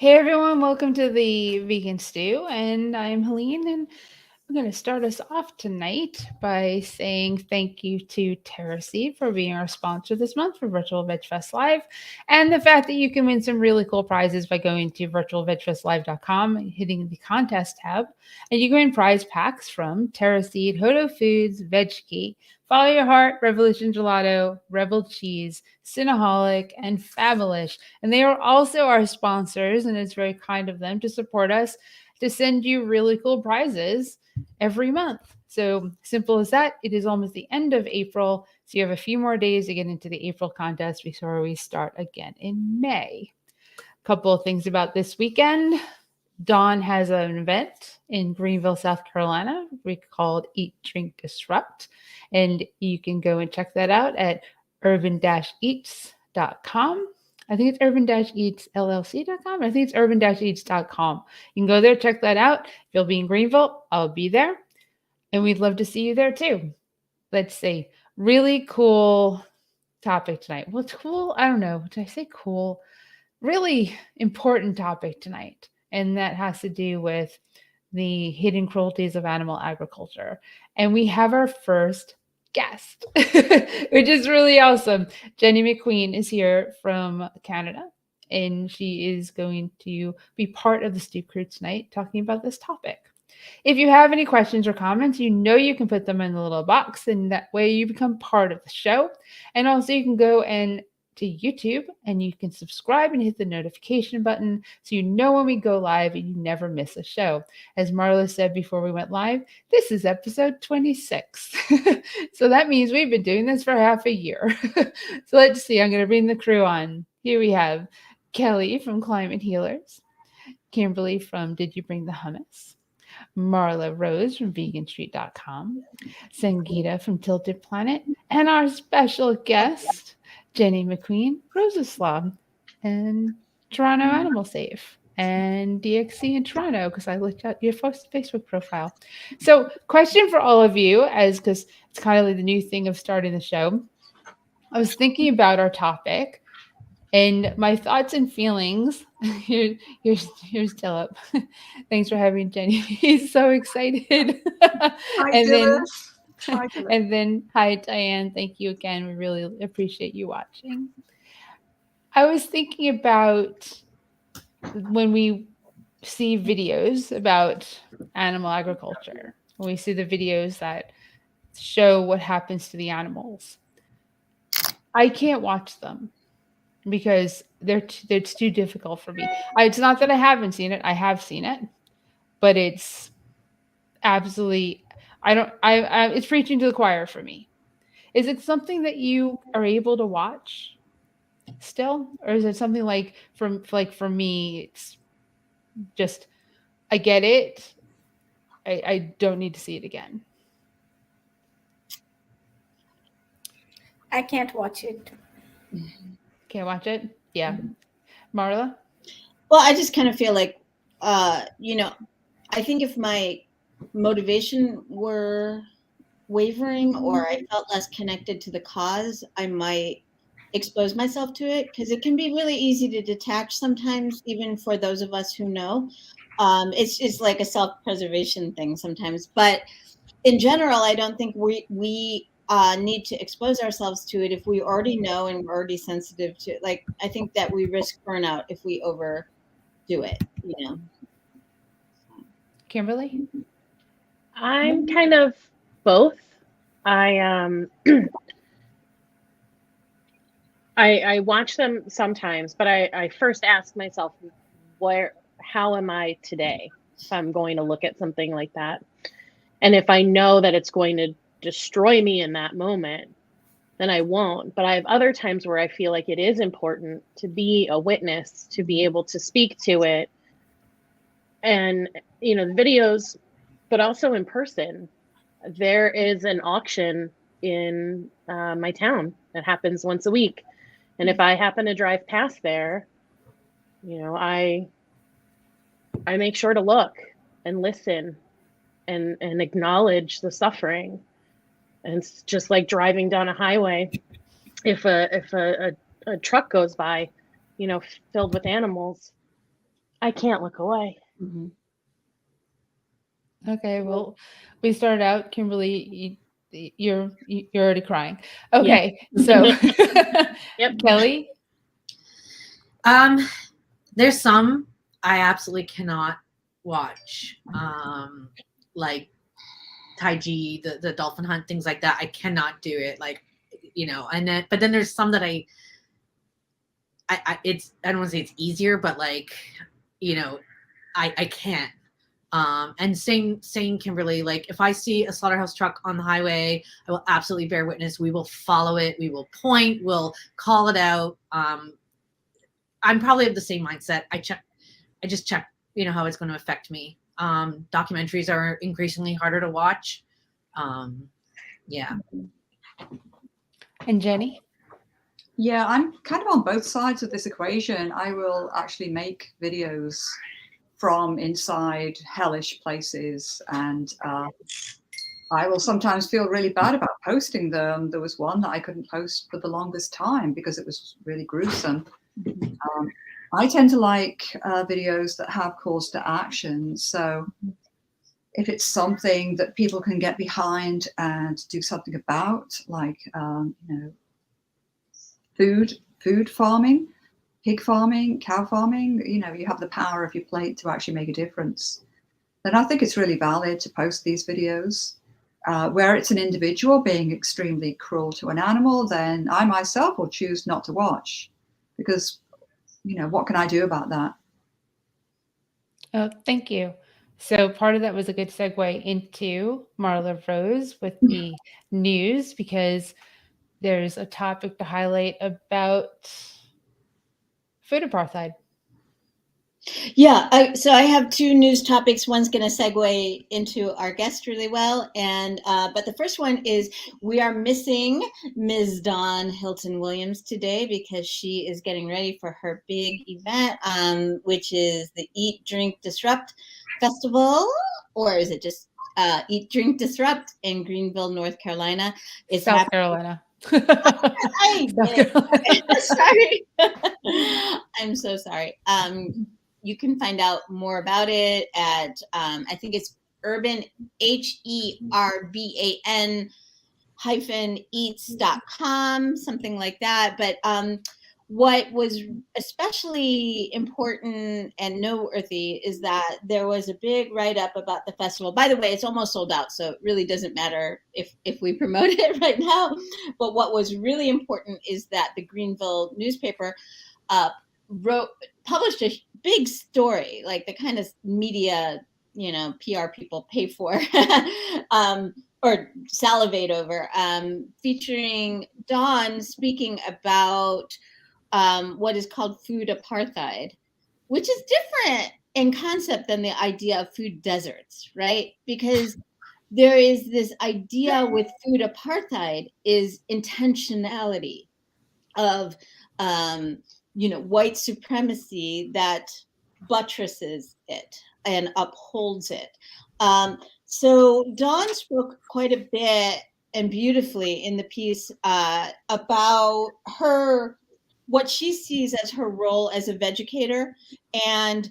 Hey everyone, welcome to the Vegan Stew, and I'm Helene, and I'm going to start us off tonight by saying thank you to TerraSeed for being our sponsor this month for Virtual Veg Fest Live, and the fact that you can win some really cool prizes by going to virtualvegfestlive.com and hitting the contest tab, and you can win prize packs from TerraSeed, Hodo Foods, VegKey, Follow Your Heart, Revolution Gelato, Rebel Cheese, Cinnaholic, and Fabulous. And they are also our sponsors, and it's very kind of them to support us to send you really cool prizes every month. So simple as that. It is almost the end of April, so you have a few more days to get into the April contest before we start again in May. A couple of things about this weekend. Dawn has an event in Greenville, South Carolina, called Eat, Drink, Disrupt. And you can go and check that out at urban-eats.com. I think it's urban-eatsllc.com. I think it's urban-eats.com. You can go there, check that out. If you'll be in Greenville, I'll be there. And we'd love to see you there too. Let's see. Really cool topic tonight. What's cool? I don't know. Did I say cool? Really important topic tonight. And that has to do with the hidden cruelties of animal agriculture. And we have our first guest, which is really awesome. Jenny McQueen is here from Canada, and she is going to be part of the Stew Crew tonight talking about this topic. If you have any questions or comments, you know you can put them in the little box, and that way you become part of the show. And also you can go and to YouTube and you can subscribe and hit the notification button so you know when we go live and you never miss a show. As Marla said before we went live, this is episode 26. So that means we've been doing this for half a year. So let's see, I'm going to bring the crew on. Here we have Kelly from Climate Healers, Kimberly from Did You Bring the Hummus, Marla Rose from veganstreet.com, Sangeeta from Tilted Planet, and our special guest, Jenny McQueen, Roseslaw, and Toronto Animal Safe, and DXC in Toronto, because I looked at your Facebook profile. So, question for all of you, as because it's kind of like the new thing of starting the show. I was thinking about our topic and my thoughts and feelings. Here's Philip. Thanks for having Jenny. He's so excited. And then hi Diane. Thank you again. We really appreciate you watching. I was thinking about when we see videos about animal agriculture, when we see the videos that show what happens to the animals. I can't watch them because it's too difficult for me. It's not that I haven't seen it. I have seen it, but it's absolutely it's preaching to the choir for me. Is it something that you are able to watch still, or is it something like for me it's just I get it. I don't need to see it again. I can't watch it. Can't watch it? Yeah. Marla? Well, I just kind of feel like, I think if my motivation were wavering or I felt less connected to the cause, I might expose myself to it, because it can be really easy to detach sometimes, even for those of us who know. It's like a self-preservation thing sometimes. But in general, I don't think we need to expose ourselves to it if we already know and we're already sensitive to it. Like, I think that we risk burnout if we overdo it, Kimberly? I'm kind of both. I watch them sometimes, but I first ask myself, how am I today if I'm going to look at something like that? And if I know that it's going to destroy me in that moment, then I won't. But I have other times where I feel like it is important to be a witness, to be able to speak to it. And, the videos, but also in person. There is an auction in my town that happens once a week. And if I happen to drive past there, I make sure to look and listen and acknowledge the suffering. And it's just like driving down a highway. If a truck goes by, filled with animals, I can't look away. Mhm. Okay, well, we started out, Kimberly. You're already crying. Okay, so Yep. Kelly. There's some I absolutely cannot watch. Like Taiji, the dolphin hunt, things like that. I cannot do it. Like, and then but then there's some that I don't want to say it's easier, but like, I can't. And saying Kimberly, like if I see a slaughterhouse truck on the highway, I will absolutely bear witness. We will follow it. We will point. We'll call it out. I'm probably of the same mindset. I just check, how it's going to affect me. Documentaries are increasingly harder to watch. Yeah. And Jenny? Yeah, I'm kind of on both sides of this equation. I will actually make videos from inside hellish places, and I will sometimes feel really bad about posting them. There was one that I couldn't post for the longest time because it was really gruesome. I tend to like videos that have calls to action. So if it's something that people can get behind and do something about, like food farming, pig farming, cow farming, you have the power of your plate to actually make a difference, then I think it's really valid to post these videos. Where it's an individual being extremely cruel to an animal, then I myself will choose not to watch, because what can I do about that? Oh, thank you. So part of that was a good segue into Marla Rose with the news, because there's a topic to highlight about food apartheid. Yeah, so I have two news topics. One's going to segue into our guest really well, and but the first one is we are missing Ms. Dawn Hilton Williams today because she is getting ready for her big event, which is the Eat, Drink, Disrupt Festival, or is it just Eat, Drink, Disrupt in Greenville, North Carolina? It's South Carolina. Sorry. I'm so sorry. You can find out more about it at, I think it's urban, HERBAN -eats.com, something like that. But what was especially important and noteworthy is that there was a big write-up about the festival. By the way, it's almost sold out, so it really doesn't matter if we promote it right now. But what was really important is that the Greenville newspaper published a big story, like the kind of media, PR people pay for, or salivate over, featuring Dawn speaking about what is called food apartheid, which is different in concept than the idea of food deserts, right? Because there is this idea with food apartheid is intentionality of white supremacy that buttresses it and upholds it. So Dawn spoke quite a bit and beautifully in the piece about what she sees as her role as a vegucator and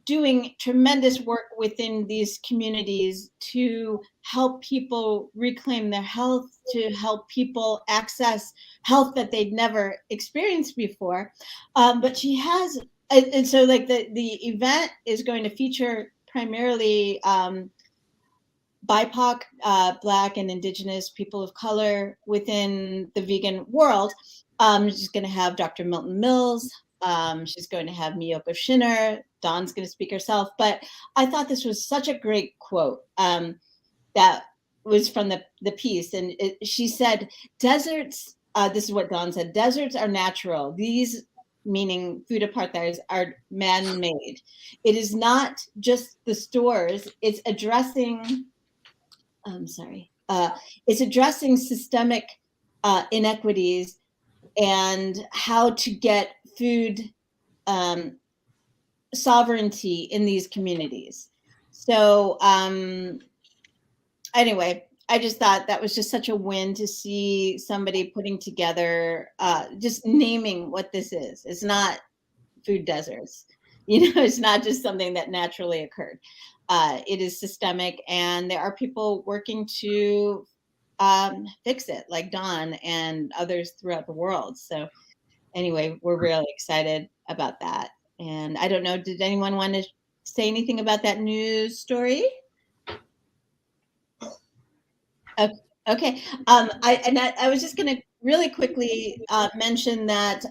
doing tremendous work within these communities to help people reclaim their health, to help people access health that they'd never experienced before. But she has, and so like the event is going to feature primarily BIPOC, Black and Indigenous people of color within the vegan world. She's going to have Dr. Milton Mills. She's going to have Miyoka Shinner. Dawn's going to speak herself. But I thought this was such a great quote that was from the piece. And she said, deserts, this is what Dawn said, deserts are natural. These, meaning food apartheid, are man-made. It is not just the stores. It's addressing, it's addressing systemic inequities and how to get food sovereignty in these communities. So anyway, I just thought that was just such a win to see somebody putting together, just naming what this is. It's not food deserts. It's not just something that naturally occurred. It is systemic, and there are people working to fix it, like Dawn and others throughout the world. So anyway, we're really excited about that. And I don't know, did anyone want to say anything about that news story? Okay. I was just going to really quickly mention that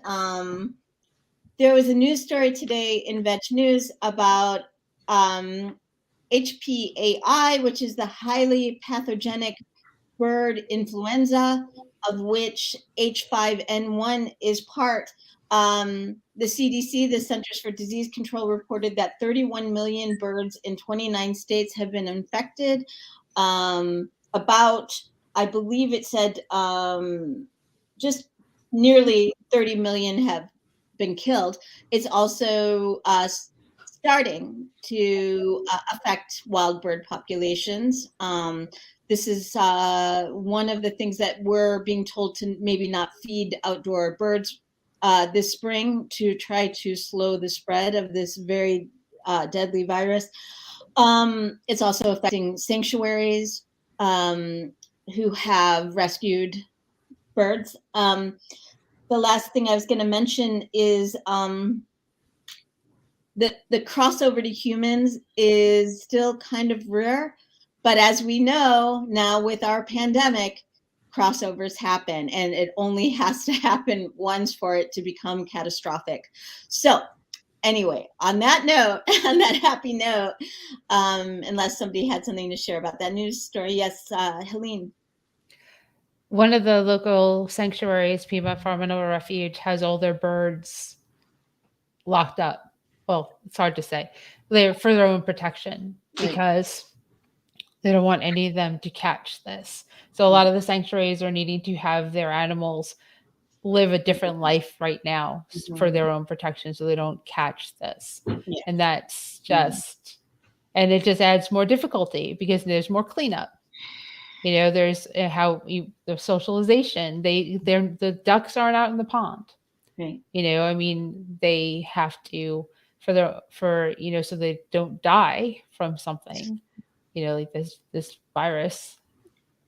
there was a news story today in Veg News about HPAI, which is the highly pathogenic bird influenza, of which H5N1 is part. The CDC, the Centers for Disease Control, reported that 31 million birds in 29 states have been infected. About, I believe it said, just nearly 30 million have been killed. It's also starting to affect wild bird populations. This is one of the things that we're being told to maybe not feed outdoor birds this spring to try to slow the spread of this very deadly virus. It's also affecting sanctuaries who have rescued birds. The last thing I was going to mention is the crossover to humans is still kind of rare. But as we know now with our pandemic, crossovers happen, and it only has to happen once for it to become catastrophic. So anyway, on that note, on that happy note, unless somebody had something to share about that news story. Yes, Helene. One of the local sanctuaries, Piedmont Farm Animal Refuge, has all their birds locked up. Well, it's hard to say. They're for their own protection because they don't want any of them to catch this. So a lot of the sanctuaries are needing to have their animals live a different life right now for their own protection so they don't catch this. Yeah. And that's just, and it just adds more difficulty because there's more cleanup. There's the socialization. The ducks aren't out in the pond. Right. They have to so they don't die from something, like this virus.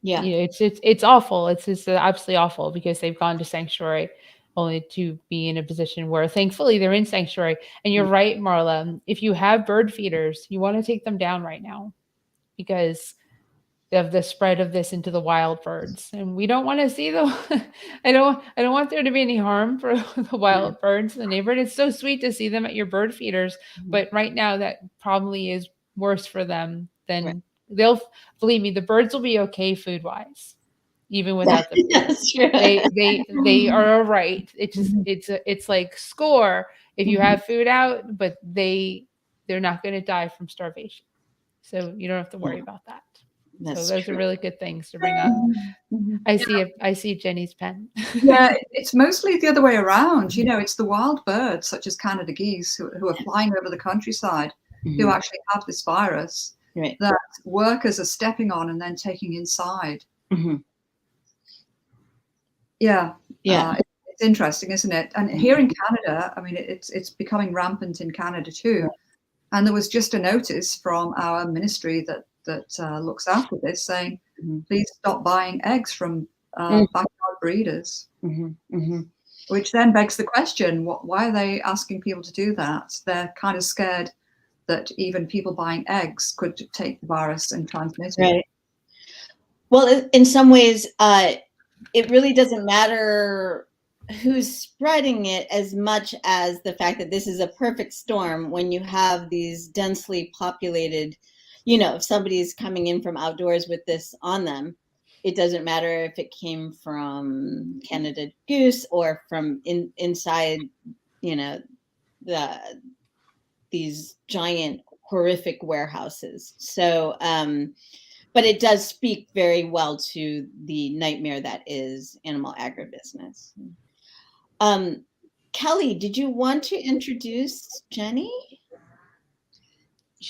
Yeah. It's awful. It's absolutely awful because they've gone to sanctuary only to be in a position where thankfully they're in sanctuary. And you're right, Marla. If you have bird feeders, you want to take them down right now because of the spread of this into the wild birds, and we don't want to see I don't want there to be any harm for the wild birds in the neighborhood. It's so sweet to see them at your bird feeders, but right now that probably is worse for them than they'll. Believe me, the birds will be okay food wise, even without the feeders. They are all right. It's just it's like score if you have food out, but they're not going to die from starvation, so you don't have to worry about that. So those are really good things to bring up. I see Jenny's pen. Yeah, it's mostly the other way around. It's the wild birds, such as Canada geese, who are flying over the countryside, who actually have this virus that workers are stepping on and then taking inside. Yeah. It's interesting, isn't it? And here in Canada, it's becoming rampant in Canada too. And there was just a notice from our ministry that looks after this saying, please stop buying eggs from backyard breeders. Which then begs the question, why are they asking people to do that? They're kind of scared that even people buying eggs could take the virus and transmit it. Right. Well, in some ways, it really doesn't matter who's spreading it as much as the fact that this is a perfect storm when you have these densely populated, if somebody's coming in from outdoors with this on them, it doesn't matter if it came from Canada goose or from inside, these giant horrific warehouses. So, but it does speak very well to the nightmare that is animal agribusiness. Kelly, did you want to introduce Jenny?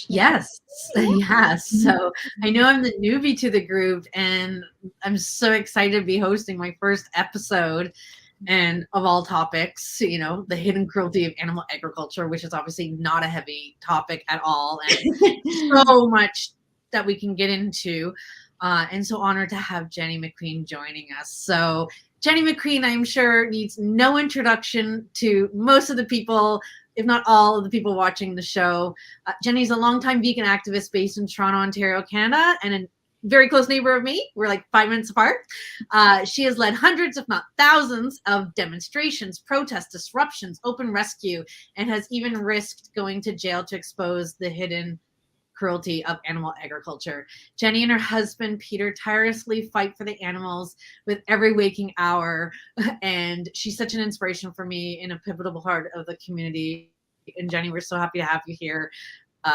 Yes. So I know I'm the newbie to the group, and I'm so excited to be hosting my first episode. And of all topics, you know, the hidden cruelty of animal agriculture, which is obviously not a heavy topic at all, and so much that we can get into. And so honored to have Jenny McQueen joining us. So Jenny McQueen, I'm sure, needs no introduction to most of the people, if not all of the people watching the show. Jenny's a longtime vegan activist based in Toronto, Ontario, Canada, and a very close neighbor of me. We're like 5 minutes apart. She has led hundreds, if not thousands, of demonstrations, protests, disruptions, open rescue, and has even risked going to jail to expose the hidden cruelty of animal agriculture. Jenny and her husband, Peter, tirelessly fight for the animals with every waking hour. And she's such an inspiration for me in a pivotal part of the community. And Jenny, we're so happy to have you here.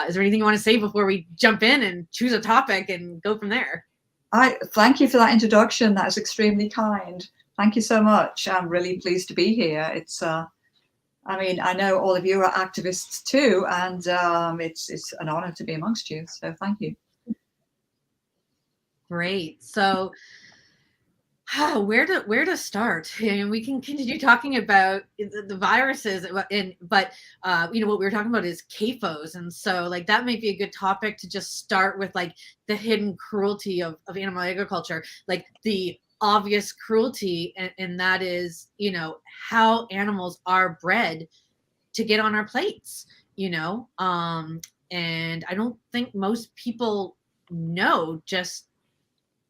Is there anything you want to say before we jump in and choose a topic and go from there? I thank you for that introduction. That is extremely kind. Thank you so much. I'm really pleased to be here. It's I mean, I know all of you are activists too, and it's an honor to be amongst you. So thank you. Great. So where to start? And we can continue talking about the viruses, but you know, what we were talking about is CAFOs, and so like that might be a good topic to just start with, like the hidden cruelty of animal agriculture, like the obvious cruelty, and that is, you know, how animals are bred to get on our plates, you know, and I don't think most people know just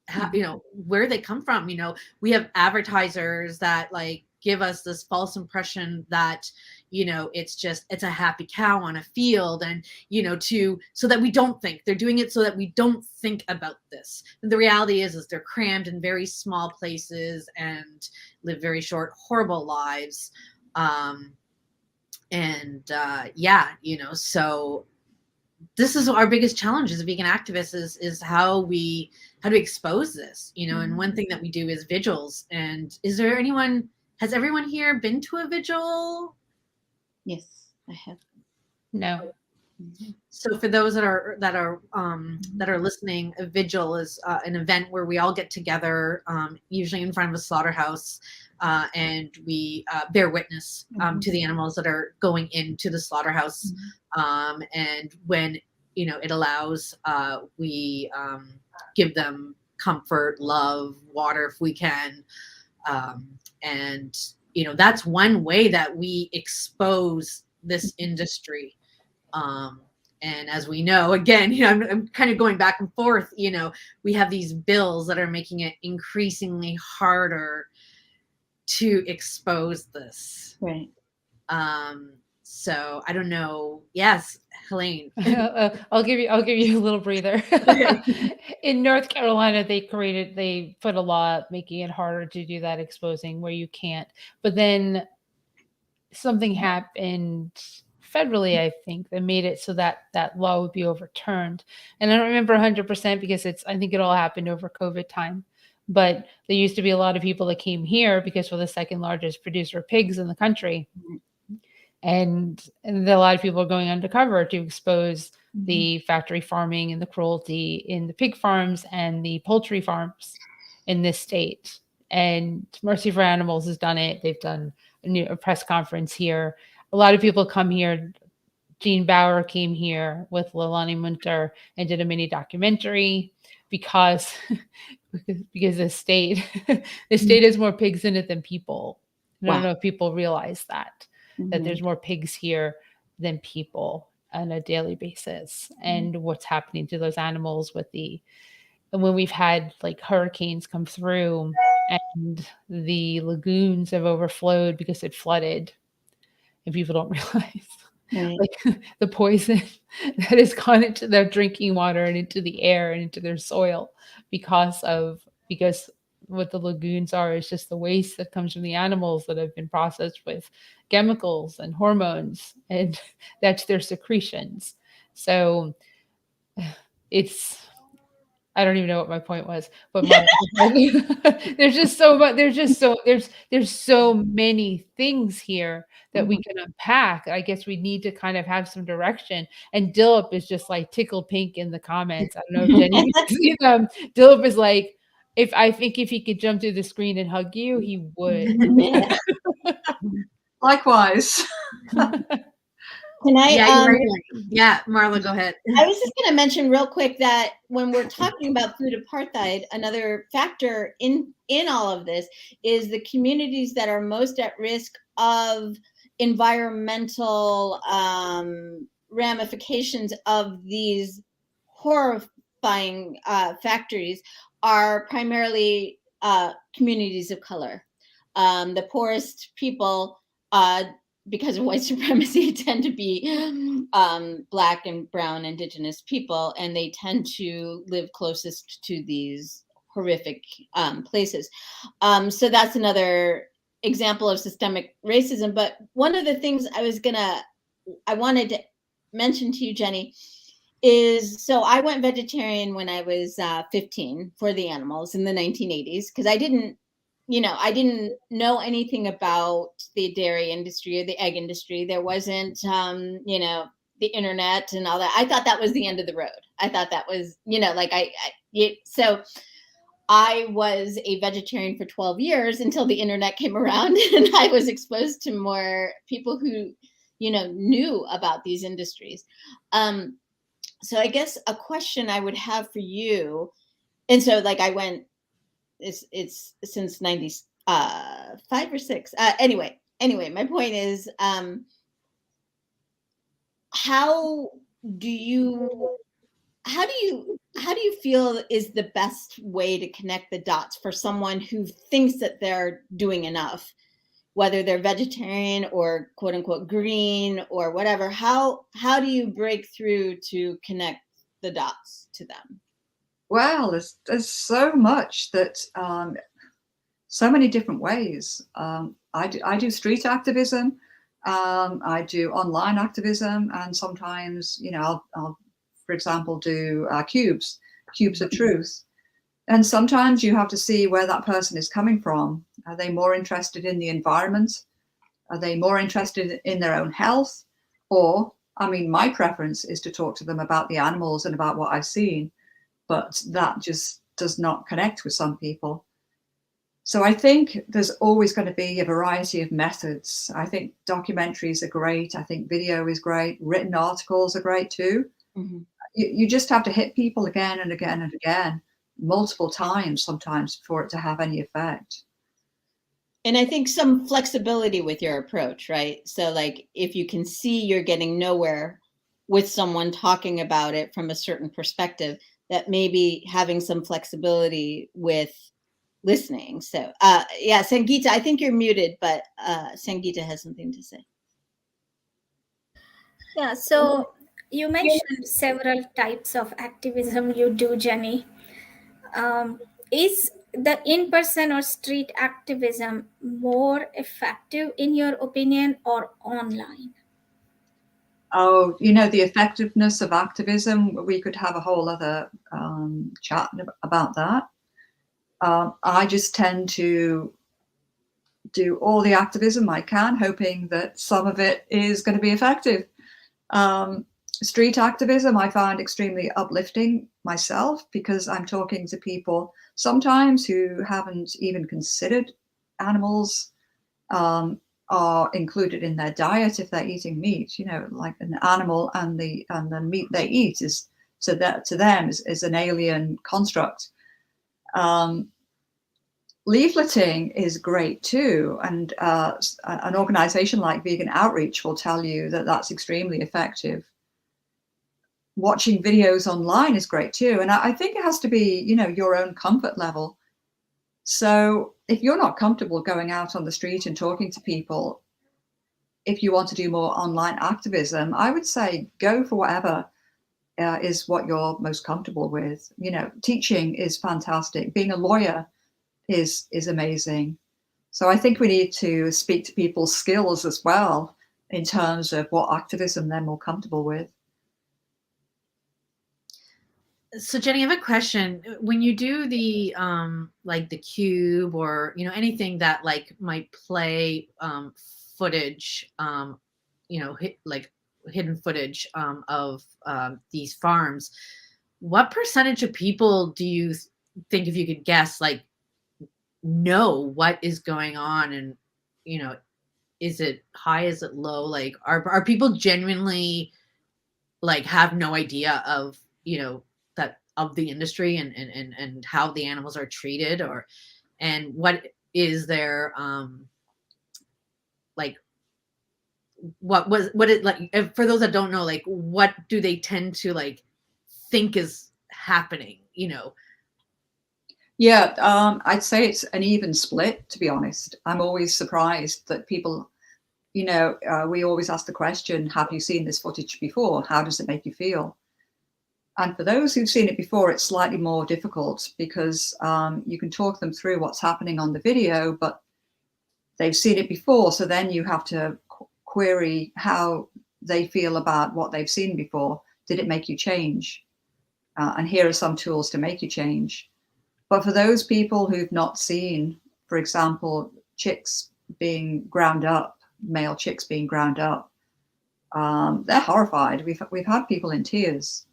how, you know, where they come from. You know, we have advertisers that like give us this false impression that, you know, it's a happy cow on a field, and, you know, so that we don't think they're doing it, so that we don't think about this. And the reality is they're crammed in very small places and live very short, horrible lives. Yeah, you know, so this is our biggest challenge as vegan activists is how we expose this, you know. And one thing that we do is vigils. And has everyone here been to a vigil? Yes, I have. No. So for those that are listening, a vigil is an event where we all get together, usually in front of a slaughterhouse, and we bear witness to the animals that are going into the slaughterhouse. And when, you know, it allows, we give them comfort, love, water if we can. And, you know, that's one way that we expose this industry. And as we know, again, you know, I'm kind of going back and forth, you know, we have these bills that are making it increasingly harder to expose this. Right. So I don't know. Yes, Helene. I'll give you a little breather. In North Carolina, they put a law making it harder to do that exposing, where you can't. But then something happened federally, I think, that made it so that that law would be overturned. And I don't remember 100% because I think it all happened over COVID time. But there used to be a lot of people that came here because we're the second largest producer of pigs in the country. And a lot of people are going undercover to expose the factory farming and the cruelty in the pig farms and the poultry farms in this state. And Mercy for Animals has done it. They've done a press conference here. A lot of people come here. Jean Bauer came here with Leilani Munter and did a mini documentary because the state has more pigs in it than people. I don't know if people realize that there's more pigs here than people on a daily basis, and what's happening to those animals when we've had like hurricanes come through and the lagoons have overflowed because it flooded, and people don't realize like the poison that has gone into their drinking water and into the air and into their soil because what the lagoons are is just the waste that comes from the animals that have been processed with chemicals and hormones, and that's their secretions. So I don't even know what my point was, but there's just so much. There's so many things here that we can unpack. I guess we need to kind of have some direction. And Dilip is just like tickled pink in the comments. I don't know if Jenny can see them. Dilip is like, If I think if he could jump through the screen and hug you, he would. Likewise. Can I? Yeah, you're right. Yeah, Marla, go ahead. I was just going to mention real quick that when we're talking about food apartheid, another factor in all of this is the communities that are most at risk of environmental ramifications of these horrifying factories are primarily communities of color. The poorest people, because of white supremacy, tend to be Black and brown indigenous people, and they tend to live closest to these horrific places. So that's another example of systemic racism. But one of the things I wanted to mention to you, Jenny, is so I went vegetarian when I was 15 for the animals in the 1980s, because I didn't know anything about the dairy industry or the egg industry. There wasn't, the internet and all that. I thought that was the end of the road. I thought that was, so I was a vegetarian for 12 years until the internet came around and I was exposed to more people who, knew about these industries. So I guess a question I would have for you, and so I went, it's since 95 or 6. Anyway, my point is, how do you feel is the best way to connect the dots for someone who thinks that they're doing enough, whether they're vegetarian or quote unquote green or whatever? How do you break through to connect the dots to them? Well, there's so much that, so many different ways. I do street activism. I do online activism, and sometimes, I'll for example, do cubes of truth. And sometimes you have to see where that person is coming from. Are they more interested in the environment? Are they more interested in their own health? Or, my preference is to talk to them about the animals and about what I've seen, but that just does not connect with some people. So I think there's always going to be a variety of methods. I think documentaries are great. I think video is great. Written articles are great too. Mm-hmm. You just have to hit people again and again and again, multiple times sometimes, for it to have any effect. And I think some flexibility with your approach, right? So if you can see you're getting nowhere with someone talking about it from a certain perspective, that maybe having some flexibility with listening. So yeah, Sangeeta, I think you're muted, but Sangeeta has something to say. Yeah, so you mentioned several types of activism you do, Jenny. Is the in-person or street activism more effective in your opinion, or online? Oh, the effectiveness of activism, we could have a whole other chat about that. I just tend to do all the activism I can, hoping that some of it is going to be effective. Street activism I find extremely uplifting myself, because I'm talking to people sometimes who haven't even considered animals are included in their diet if they're eating meat. Like an animal and the meat they eat is to them is an alien construct. Leafleting is great too, and an organization like Vegan Outreach will tell you that that's extremely effective. Watching videos online is great too, and I think it has to be, your own comfort level. So if you're not comfortable going out on the street and talking to people, if you want to do more online activism, I would say go for whatever is what you're most comfortable with. Teaching is fantastic. Being a lawyer is amazing. So I think we need to speak to people's skills as well in terms of what activism they're more comfortable with. So Jenny, I have a question. When you do the the cube or anything that might play footage, hidden footage of these farms, what percentage of people do you think if you could guess, like, know what is going on, and is it high, is it low, like are people genuinely like have no idea of that of the industry and how the animals are treated, or and what is their like what it like, for those that don't know, like what do they tend to like think is happening? Yeah, I'd say it's an even split, to be honest. I'm always surprised that people, we always ask the question, have you seen this footage before? How does it make you feel? And for those who've seen it before, it's slightly more difficult because you can talk them through what's happening on the video, but they've seen it before. So then you have to query how they feel about what they've seen before. Did it make you change? And here are some tools to make you change. But for those people who've not seen, for example, chicks being ground up, male chicks being ground up, they're horrified. We've had people in tears.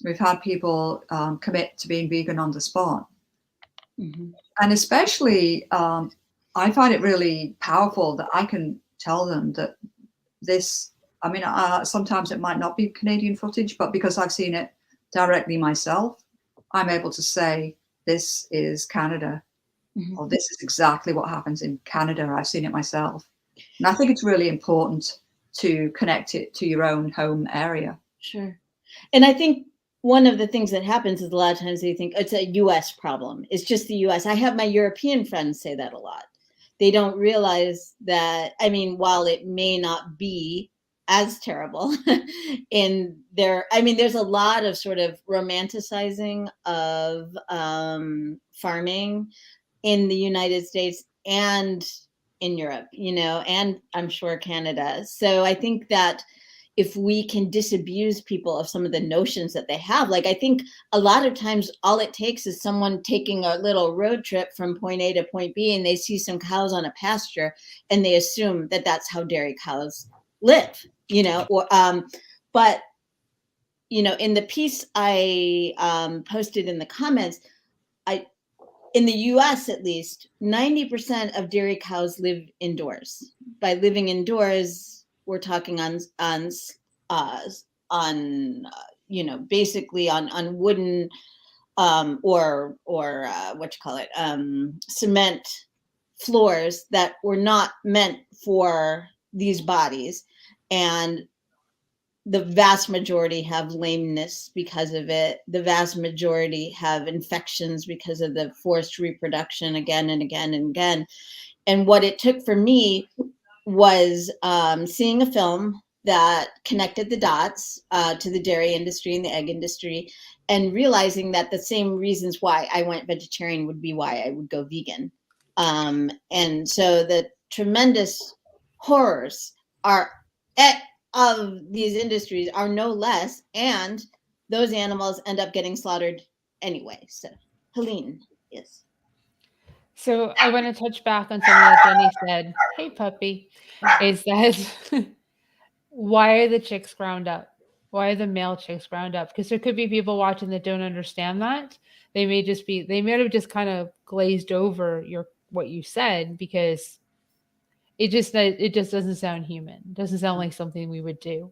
We've had people commit to being vegan on the spot. Mm-hmm. And especially, I find it really powerful that I can tell them that this, sometimes it might not be Canadian footage, but because I've seen it directly myself, I'm able to say, this is Canada, Mm-hmm. or this is exactly what happens in Canada. I've seen it myself. And I think it's really important to connect it to your own home area. Sure. And I think one of the things that happens is a lot of times they think it's a US problem. It's just the US. I have my European friends say that a lot. They don't realize that, while it may not be as terrible in there's a lot of sort of romanticizing of farming in the United States and in Europe, and I'm sure Canada. So I think that if we can disabuse people of some of the notions that they have, like I think a lot of times all it takes is someone taking a little road trip from point A to point B, and they see some cows on a pasture and they assume that that's how dairy cows live, but in the piece I posted in the comments, in the US at least, 90% of dairy cows live indoors. By living indoors, we're talking on basically on wooden or cement floors that were not meant for these bodies, and the vast majority have lameness because of it. The vast majority have infections because of the forced reproduction again and again and again. And what it took for me was seeing a film that connected the dots to the dairy industry and the egg industry, and realizing that the same reasons why I went vegetarian would be why I would go vegan. And so the tremendous horrors of these industries are no less, and those animals end up getting slaughtered anyway. So, Helene, yes. So I want to touch back on something that Jenny said. Hey, puppy. Is that why are the chicks ground up? Why are the male chicks ground up? Because there could be people watching that don't understand that. They may have just kind of glazed over what you said, because it just doesn't sound human. It doesn't sound like something we would do.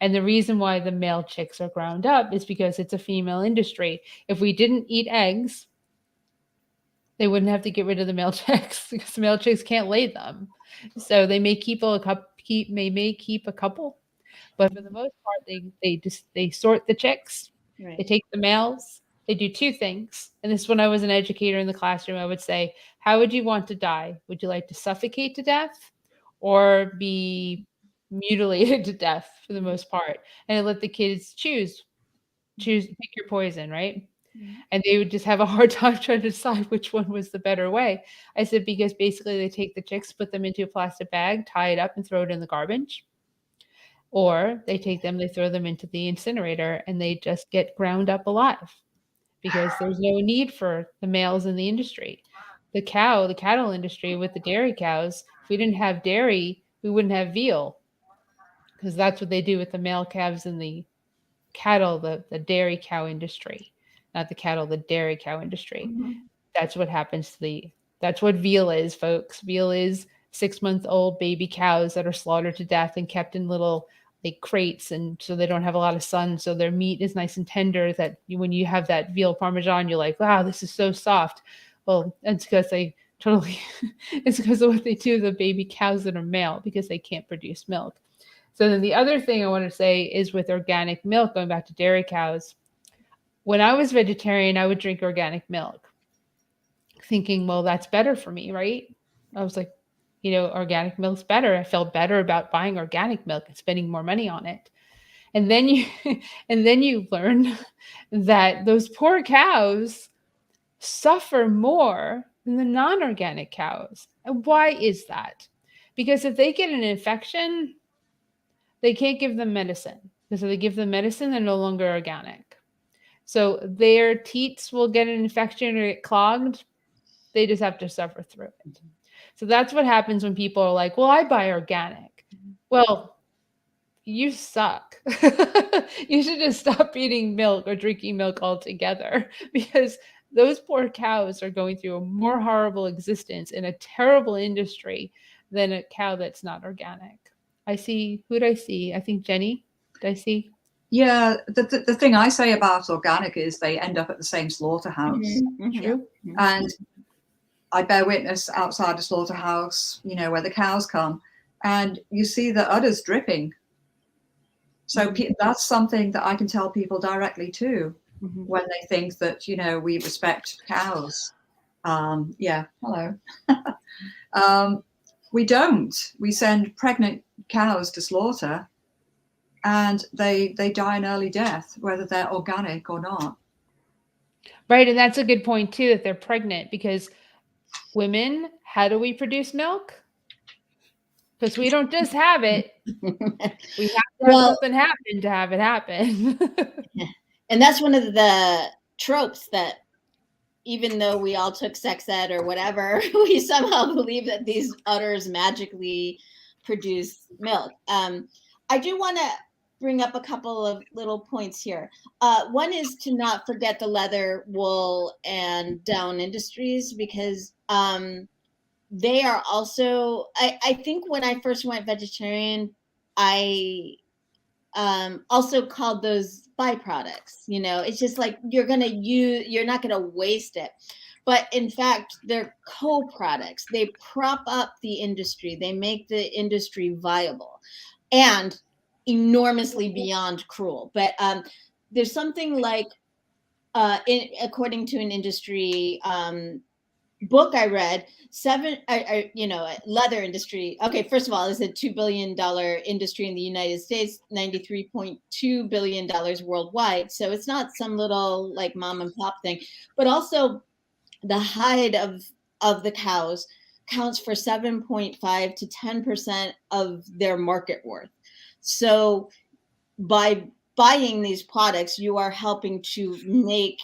And the reason why the male chicks are ground up is because it's a female industry. If we didn't eat eggs, they wouldn't have to get rid of the male chicks, because the male chicks can't lay them. So they may keep a couple, but for the most part, they sort the chicks. Right. They take the males. They do two things. And this is when I was an educator in the classroom. I would say, how would you want to die? Would you like to suffocate to death or be mutilated to death for the most part? And I let the kids choose, pick your poison, right? Mm-hmm. And they would just have a hard time trying to decide which one was the better way. I said, because basically they take the chicks, put them into a plastic bag, tie it up and throw it in the garbage. Or they take them, they throw them into the incinerator, and they just get ground up alive, because there's no need for the males in the industry. The cattle industry with the dairy cows, if we didn't have dairy, we wouldn't have veal, because that's what they do with the male calves in the cattle, the dairy cow industry. not the cattle, the dairy cow industry. Mhm. That's what happens to that's what veal is, folks. Veal is 6-month-old baby cows that are slaughtered to death and kept in little like crates, and so they don't have a lot of sun, so their meat is nice and tender, that when you have that veal parmesan, you're like, wow, this is so soft. Well, it's because they totally it's because of what they do to the baby cows that are male, because they can't produce milk. So then the other thing I want to say is with organic milk, going back to dairy cows, when I was vegetarian, I would drink organic milk, thinking, well, that's better for me, right? I was like, organic milk's better. I felt better about buying organic milk and spending more money on it. And then you and then you learn that those poor cows suffer more than the non-organic cows. And why is that? Because if they get an infection, they can't give them medicine. Because if they give them medicine, they're no longer organic. So their teats will get an infection or get clogged. They just have to suffer through it. So that's what happens when people are like, well, I buy organic. Well, you suck. You should just stop eating milk or drinking milk altogether, because those poor cows are going through a more horrible existence in a terrible industry than a cow that's not organic. Who'd I see? I think Jenny. Did I see? Yeah, the thing I say about organic is they end up at the same slaughterhouse. Mhm. True. And I bear witness outside the slaughterhouse, where the cows come, and you see the udders dripping. So that's something that I can tell people directly too, when they think that, we respect cows. Yeah, hello. We don't. We send pregnant cows to slaughter, and they die an early death, whether they're organic or not. Right. And that's a good point too, that they're pregnant, because women, how do we produce milk? Because we don't just have it. We have to have something happen to have it happen. And that's one of the tropes, that even though we all took sex ed or whatever, we somehow believe that these udders magically produce milk. I do want to bring up a couple of little points here. One is to not forget the leather, wool, and down industries, because they are also, I think when I first went vegetarian, I also called those byproducts. It's just like, you're not going to waste it. But in fact, they're co-products. They prop up the industry. They make the industry viable and enormously beyond cruel. But there's something like, according to an industry book I read, leather industry. Okay, first of all, it's a $2 billion industry in the United States, $93.2 billion worldwide. So it's not some little like mom and pop thing, but also the hide of the cows counts for 7.5 to 10% of their market worth. So by buying these products, you are helping to make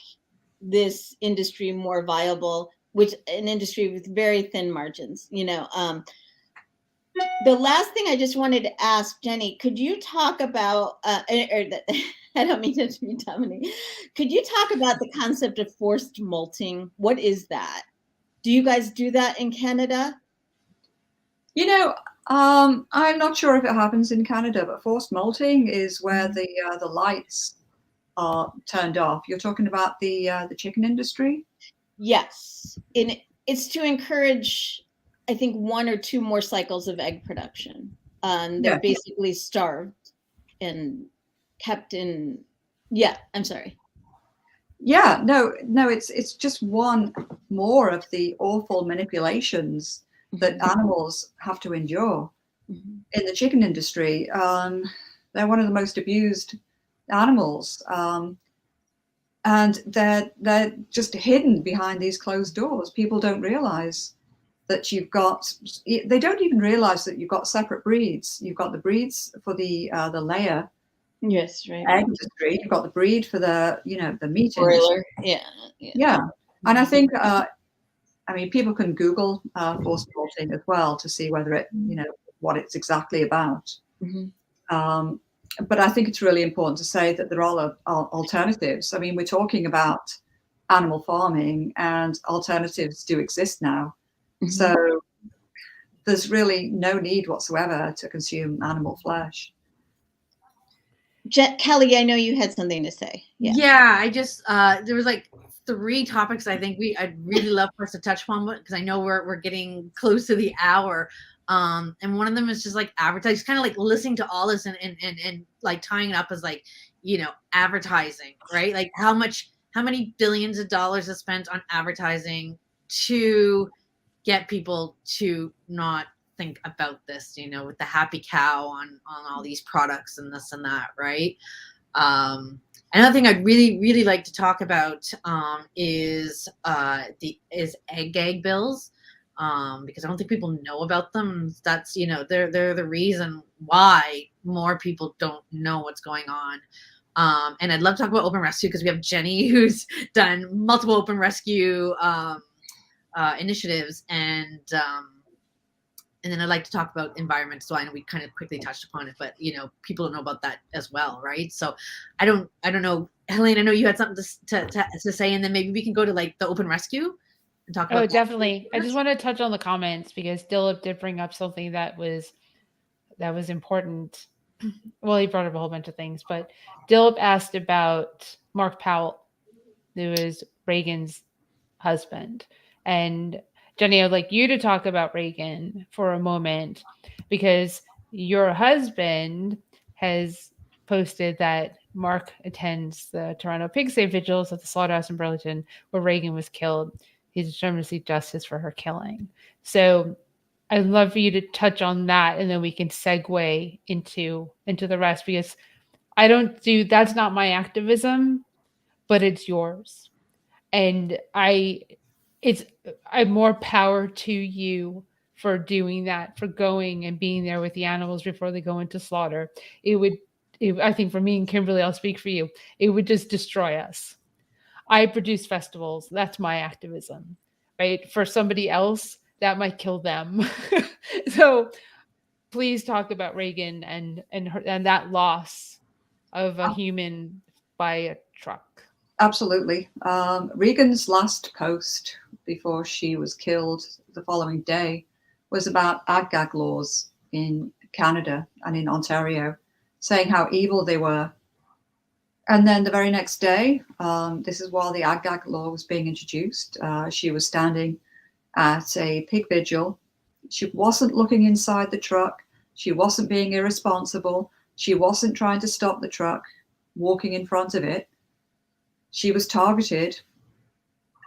this industry more viable, which an industry with very thin margins. The last thing I just wanted to ask Jenny, could you talk about, I don't mean to be dominating. Could you talk about the concept of forced molting? What is that? Do you guys do that in Canada? I'm not sure if it happens in Canada, but forced molting is where the lights are turned off. You're talking about the chicken industry? Yes. It's to encourage, I think, 1 or 2 more cycles of egg production. They're basically starved and kept in. Yeah, I'm sorry. Yeah, no, it's just one more of the awful manipulations that animals have to endure in the chicken industry. They're one of the most abused animals, and they're just hidden behind these closed doors. People don't realize that they don't even realize that you've got separate breeds. You've got the breeds for the layer. Yes, right. Egg industry. You've got the breed for the the meat broiler. industry. Yeah. And I think people can Google forced molting as well to see whether it what it's exactly about. but I think it's really important to say that there are alternatives. I mean, we're talking about animal farming, and alternatives do exist now. Mhm. So there's really no need whatsoever to consume animal flesh. Kelly, I know you had something to say. Yeah, I just there was like 3 topics I think I'd really love for us to touch upon, because I know we're getting close to the hour. And one of them is just like advertising, kind of like listening to all this and like tying it up as like, you know, advertising, right? Like how many billions of dollars is spent on advertising to get people to not think about this, you know, with the happy cow on all these products and this and that, right? Another thing I'd really like to talk about is egg gag bills, because I don't think people know about them. That's, you know, they're the reason why more people don't know what's going on. And I'd love to talk about open rescue, because we have Jenny who's done multiple open rescue initiatives, and then I'd like to talk about environment. So I know we kind of quickly touched upon it, but you know, people don't know about that as well, right? So I don't know, Helene, I know you had something to say, and then maybe we can go to like the open rescue and talk about. Oh, definitely. I just want to touch on the comments, because Dilip did bring up something that was important. Well, he brought up a whole bunch of things, but Dilip asked about Mark Powell, who is Reagan's husband. And Jenny, I'd like you to talk about Reagan for a moment, because your husband has posted that Mark attends the Toronto Pig Save vigils at the slaughterhouse in Burlington where Reagan was killed. He's determined to seek justice for her killing. So I'd love for you to touch on that, and then we can segue into the rest, because that's not my activism, but it's yours. And I'm more power to you for doing that, for going and being there with the animals before they go into slaughter. I think for me and Kimberly, I'll speak for you, it would just destroy us. I produce festivals. That's my activism, right? For somebody else, that might kill them. So please talk about Reagan and that loss of a human by a truck. Absolutely. Regan's last post before she was killed the following day was about ag-gag laws in Canada and in Ontario, saying how evil they were. And then the very next day, this is while the ag-gag law was being introduced, she was standing at a pig vigil. She wasn't looking inside the truck. She wasn't being irresponsible. She wasn't trying to stop the truck, walking in front of it. She was targeted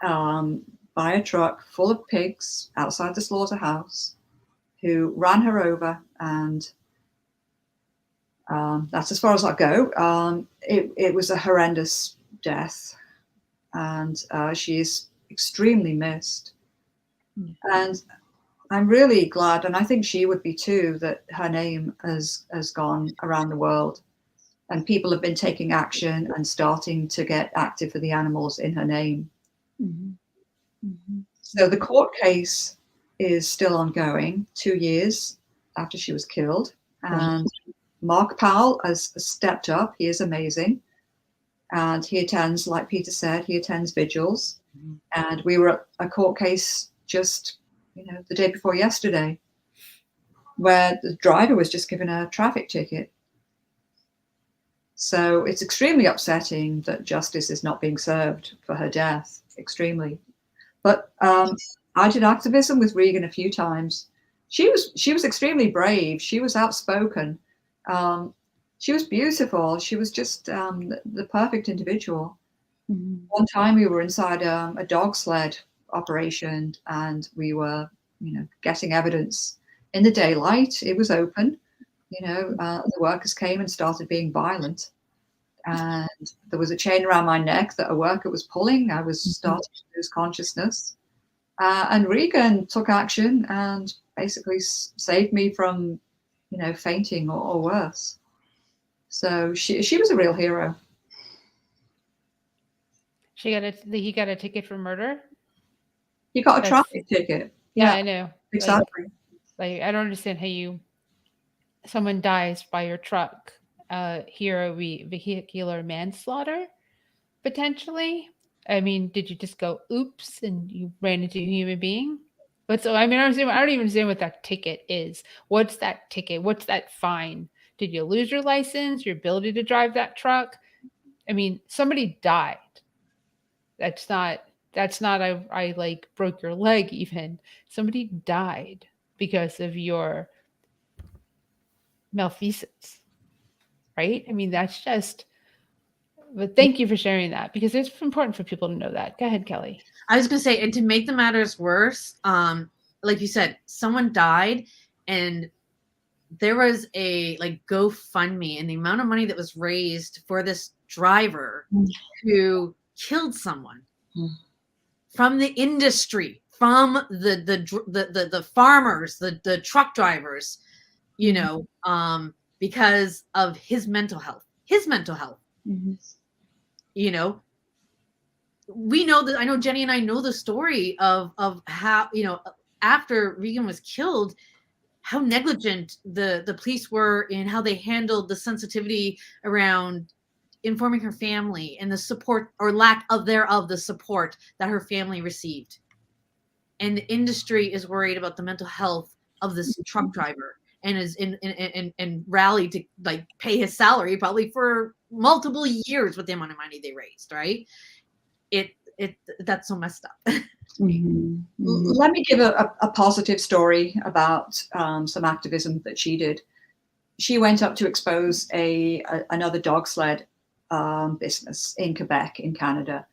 by a truck full of pigs outside the slaughterhouse, who ran her over, and that's as far as I'll go. It was a horrendous death, and she is extremely missed. And I'm really glad, and I think she would be too, that her name has gone around the world, and people have been taking action and starting to get active for the animals in her name. Mm-hmm. Mm-hmm. So the court case is still ongoing 2 years after she was killed. And Mark Powell has stepped up. He is amazing. And he attends, like Peter said, he attends vigils. Mm-hmm. And we were at a court case just, the day before yesterday, where the driver was just given a traffic ticket. So it's extremely upsetting that justice is not being served for her death, extremely. But I did activism with Regan a few times. She was extremely brave. She was outspoken. She was beautiful. She was just the perfect individual. Mm-hmm. One time we were inside a dog sled operation, and we were, getting evidence in the daylight. It was open. The workers came and started being violent, and there was a chain around my neck that a worker was pulling. I was starting to lose consciousness, and Regan took action and basically saved me from, fainting or worse. So she was a real hero. He got a ticket for murder. He got a traffic ticket. Yeah, I know. Exactly. Like I don't understand how someone dies by your truck here we vehicular manslaughter potentially. I mean, did you just go oops and you ran into a human being? But so I mean, I don't even understand what that ticket is. What's that ticket? What's that fine? Did you lose your license, your ability to drive that truck? I mean, somebody died. That's not I like broke your leg even. Somebody died because of your malfeasance, right? I mean, that's just, but thank you for sharing that because it's important for people to know that. Go ahead, Kelly. I was gonna say, and to make the matters worse, like you said, someone died, and there was a like GoFundMe, and the amount of money that was raised for this driver who killed someone from the industry, from the farmers, the truck drivers, you know, because of his mental health. You know, we know that, I know Jenny and I know the story of how, you know, after Regan was killed, how negligent the police were in how they handled the sensitivity around informing her family and the support or lack of thereof the support that her family received. And the industry is worried about the mental health of this truck driver and is and rallied to like pay his salary probably for multiple years with the amount of money they raised, right? That's so messed up. Let me give a positive story about some activism that she did. She went up to expose another dog sled business in Quebec, in Canada,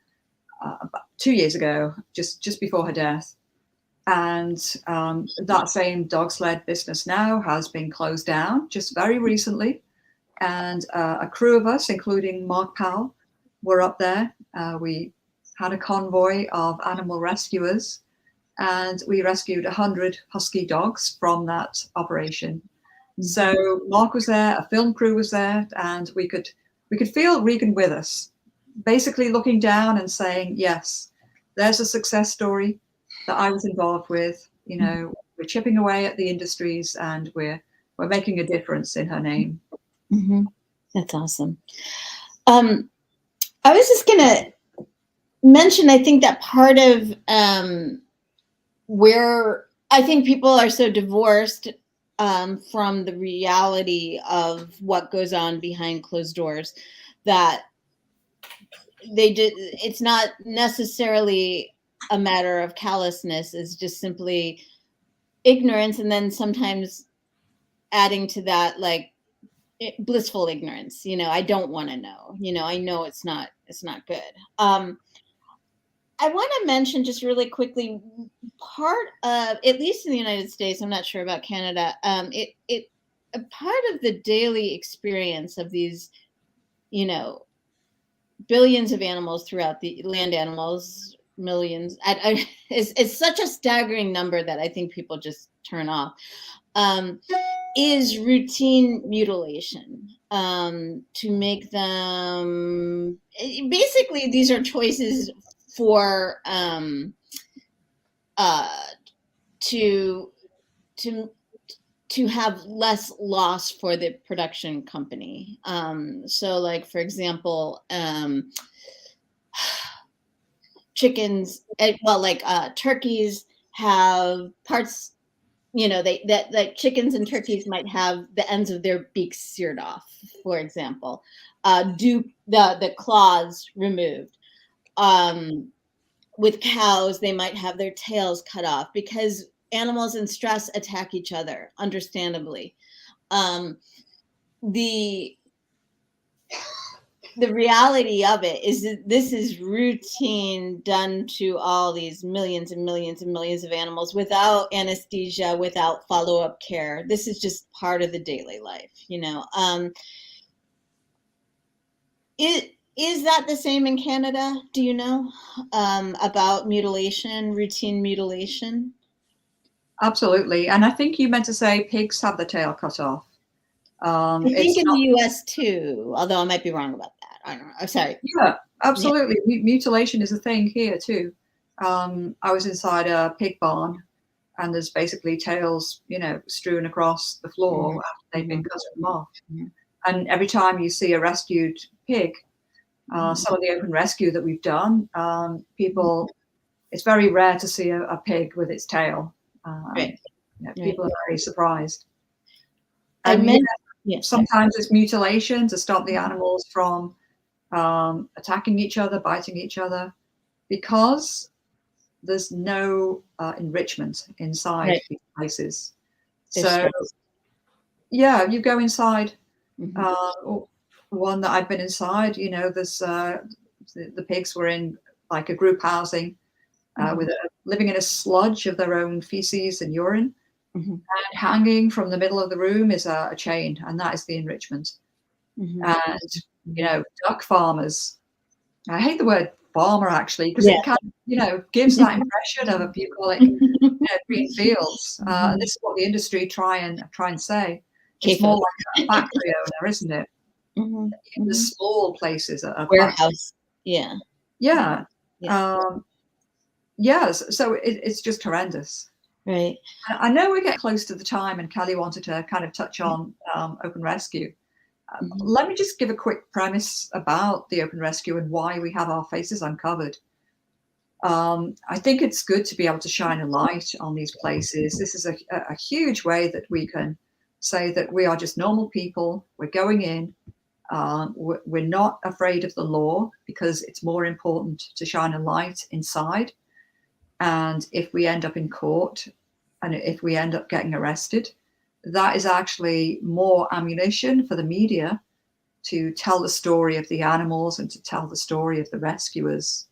about 2 years ago, just before her death. And that same dog sled business now has been closed down just very recently. And a crew of us, including Mark Powell, were up there. We had a convoy of animal rescuers, and we rescued 100 husky dogs from that operation. So Mark was there, a film crew was there, and we could feel Regan with us, basically looking down and saying, yes, there's a success story that I was involved with. You know, we're chipping away at the industries, and we're making a difference in her name. That's awesome. I was just gonna mention, I think that part of where I think people are so divorced from the reality of what goes on behind closed doors, that it's not necessarily a matter of callousness, it's just simply ignorance, and then sometimes adding to that like blissful ignorance. You know, I don't want to know. You know, I know it's not good. I want to mention just really quickly, part of, at least in the United States, I'm not sure about Canada, a part of the daily experience of these, you know, billions of animals throughout the land animals, millions, it's such a staggering number that I think people just turn off, is routine mutilation, to make them, basically these are choices for to have less loss for the production company. So like, for example, chickens, well, like turkeys have parts, you know, that chickens and turkeys might have the ends of their beaks seared off, for example, do the claws removed. With cows, they might have their tails cut off because animals in stress attack each other, understandably. The reality of it is that this is routine, done to all these millions and millions and millions of animals without anesthesia, without follow-up care. This is just part of the daily life, you know. Is that the same in Canada? Do you know about mutilation, routine mutilation? Absolutely. And I think you meant to say pigs have the tail cut off. I think in the US too, although I might be wrong about that. I don't know. I'm sorry. Yeah, absolutely. Yeah. Mutilation is a thing here too. I was inside a pig barn, and there's basically tails, you know, strewn across the floor after they've been cut them off. And every time you see a rescued pig, some of the open rescue that we've done, people, it's very rare to see a pig with its tail. Right. People are very surprised. I And meant, yes, sometimes it's mutilation to stop the animals from attacking each other, biting each other, because there's no enrichment inside these places. So, yeah, you go inside. One that I've been inside, there's the pigs were in like a group housing with living in a sludge of their own feces and urine. And hanging from the middle of the room is a chain, and that is the enrichment. And duck farmers. I hate the word farmer actually, because it kind of, gives that impression of a bucolic green fields. This is what the industry try and say. It's more like a factory owner, isn't it? The small places are warehouse. Yeah. So it's just horrendous. Right. I know we get close to the time, and Kelly wanted to kind of touch on open rescue. Let me just give a quick premise about the open rescue and why we have our faces uncovered. I think it's good to be able to shine a light on these places. This is a huge way that we can say that we are just normal people. We're going in. We're not afraid of the law, because it's more important to shine a light inside. And if we end up in court, and if we end up getting arrested, that is actually more ammunition for the media to tell the story of the animals and to tell the story of the rescuers.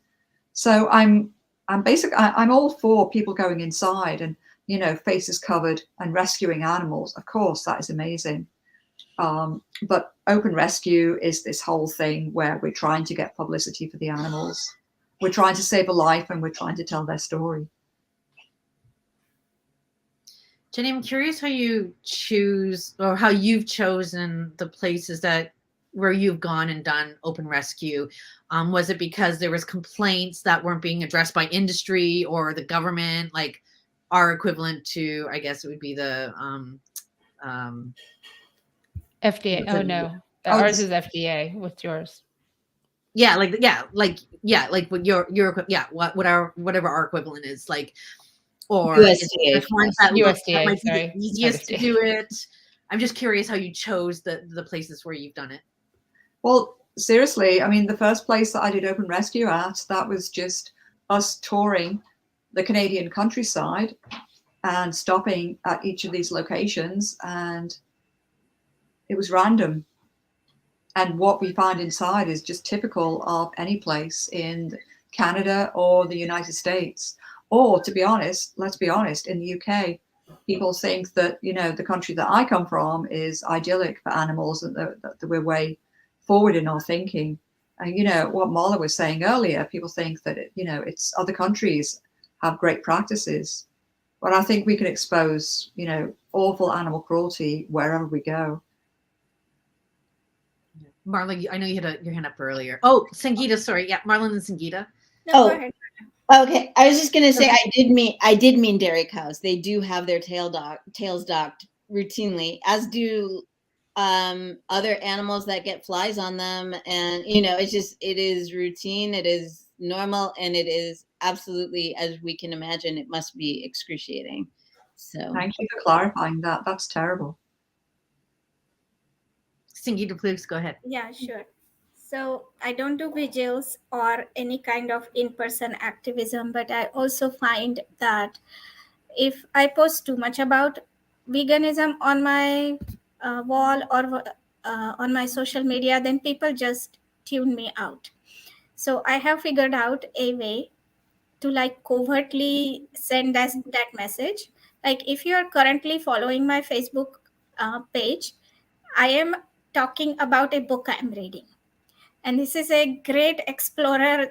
So I'm all for people going inside and, faces covered and rescuing animals. Of course, that is amazing. But open rescue is this whole thing where we're trying to get publicity for the animals. We're trying to save a life, and we're trying to tell their story. Jenny, I'm curious how you choose, or how you've chosen the places where you've gone and done open rescue. Was it because there was complaints that weren't being addressed by industry or the government, like our equivalent to, I guess it would be the FDA. Oh no, ours is FDA. What's yours? Like what whatever our equivalent is, like, or USDA. USDA, might be sorry. the easiest to do it. I'm just curious how you chose the places where you've done it. Well, seriously, I mean, the first place that I did open rescue at, that was just us touring the Canadian countryside and stopping at each of these locations, and it was random. And what we find inside is just typical of any place in Canada or the United States. Or, to be honest, let's be honest, in the UK, people think that, the country that I come from is idyllic for animals, and that we're way forward in our thinking. And, what Marla was saying earlier, people think that, it's other countries have great practices. But I think we can expose, awful animal cruelty wherever we go. Marla, I know you had your hand up earlier. Oh, Sangeeta, sorry. Yeah, Marlon and Sangeeta. No, go ahead. Okay, I was just gonna say I did mean dairy cows. They do have their tails docked routinely, as do other animals that get flies on them, and it is routine, it is normal, and it is absolutely, as we can imagine, it must be excruciating. So thank you for clarifying that. That's terrible. Sangeeta, please go ahead. Yeah, sure. So I don't do vigils or any kind of in-person activism, but I also find that if I post too much about veganism on my wall or on my social media, then people just tune me out. So I have figured out a way to covertly send that message. Like, if you are currently following my Facebook page, I am talking about a book I'm reading. And this is a great explorer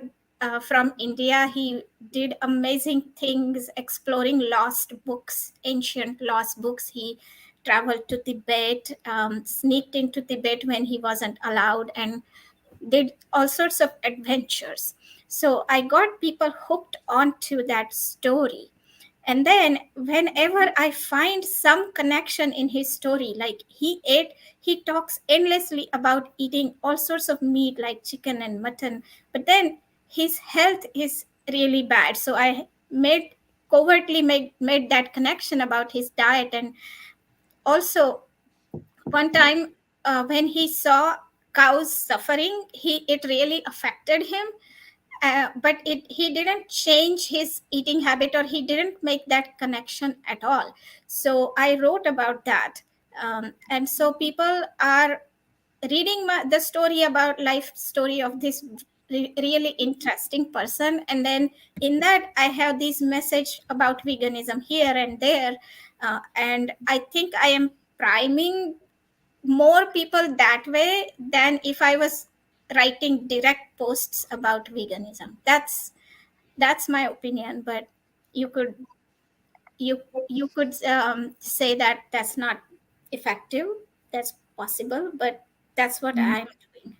from India. He did amazing things exploring lost books, ancient lost books. He traveled to Tibet, sneaked into Tibet when he wasn't allowed, and did all sorts of adventures. So I got people hooked onto that story. And then whenever I find some connection in his story, like he talks endlessly about eating all sorts of meat like chicken and mutton, but then his health is really bad. So I covertly made that connection about his diet. And also one time when he saw cows suffering, it really affected him. But he didn't change his eating habit, or he didn't make that connection at all. So I wrote about that. And so people are reading the story about life story of this really interesting person, and then in that I have this message about veganism here and there. And I think I am priming more people that way than if I was writing direct posts about veganism. That's my opinion, but you could say that that's not effective. That's possible, but that's what I'm doing.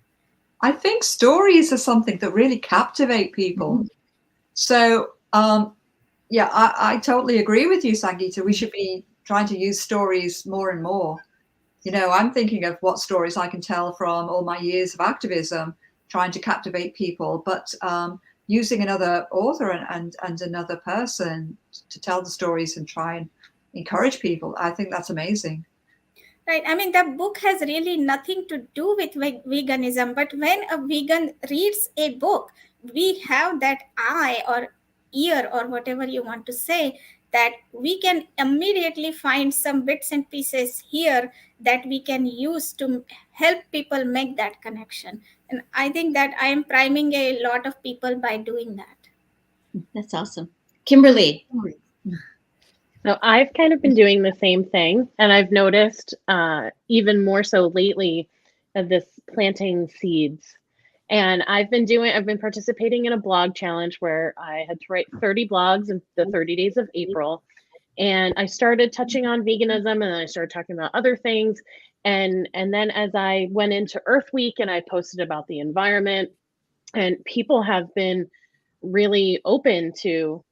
I think stories are something that really captivate people. So yeah, I totally agree with you, Sangeeta. We should be trying to use stories more and more. You know, I'm thinking of what stories I can tell from all my years of activism, trying to captivate people, but using another author and another person to tell the stories and try and encourage people. I think that's amazing. Right. I mean, the book has really nothing to do with veganism, but when a vegan reads a book, we have that eye or ear or whatever you want to say, that we can immediately find some bits and pieces here that we can use to help people make that connection. And I think that I am priming a lot of people by doing that. That's awesome. Kimberly. So I've kind of been doing the same thing, and I've noticed even more so lately this planting seeds. And I've been participating in a blog challenge where I had to write 30 blogs in the 30 days of April. And I started touching on veganism, and then I started talking about other things. And then as I went into Earth Week and I posted about the environment, and people have been really open to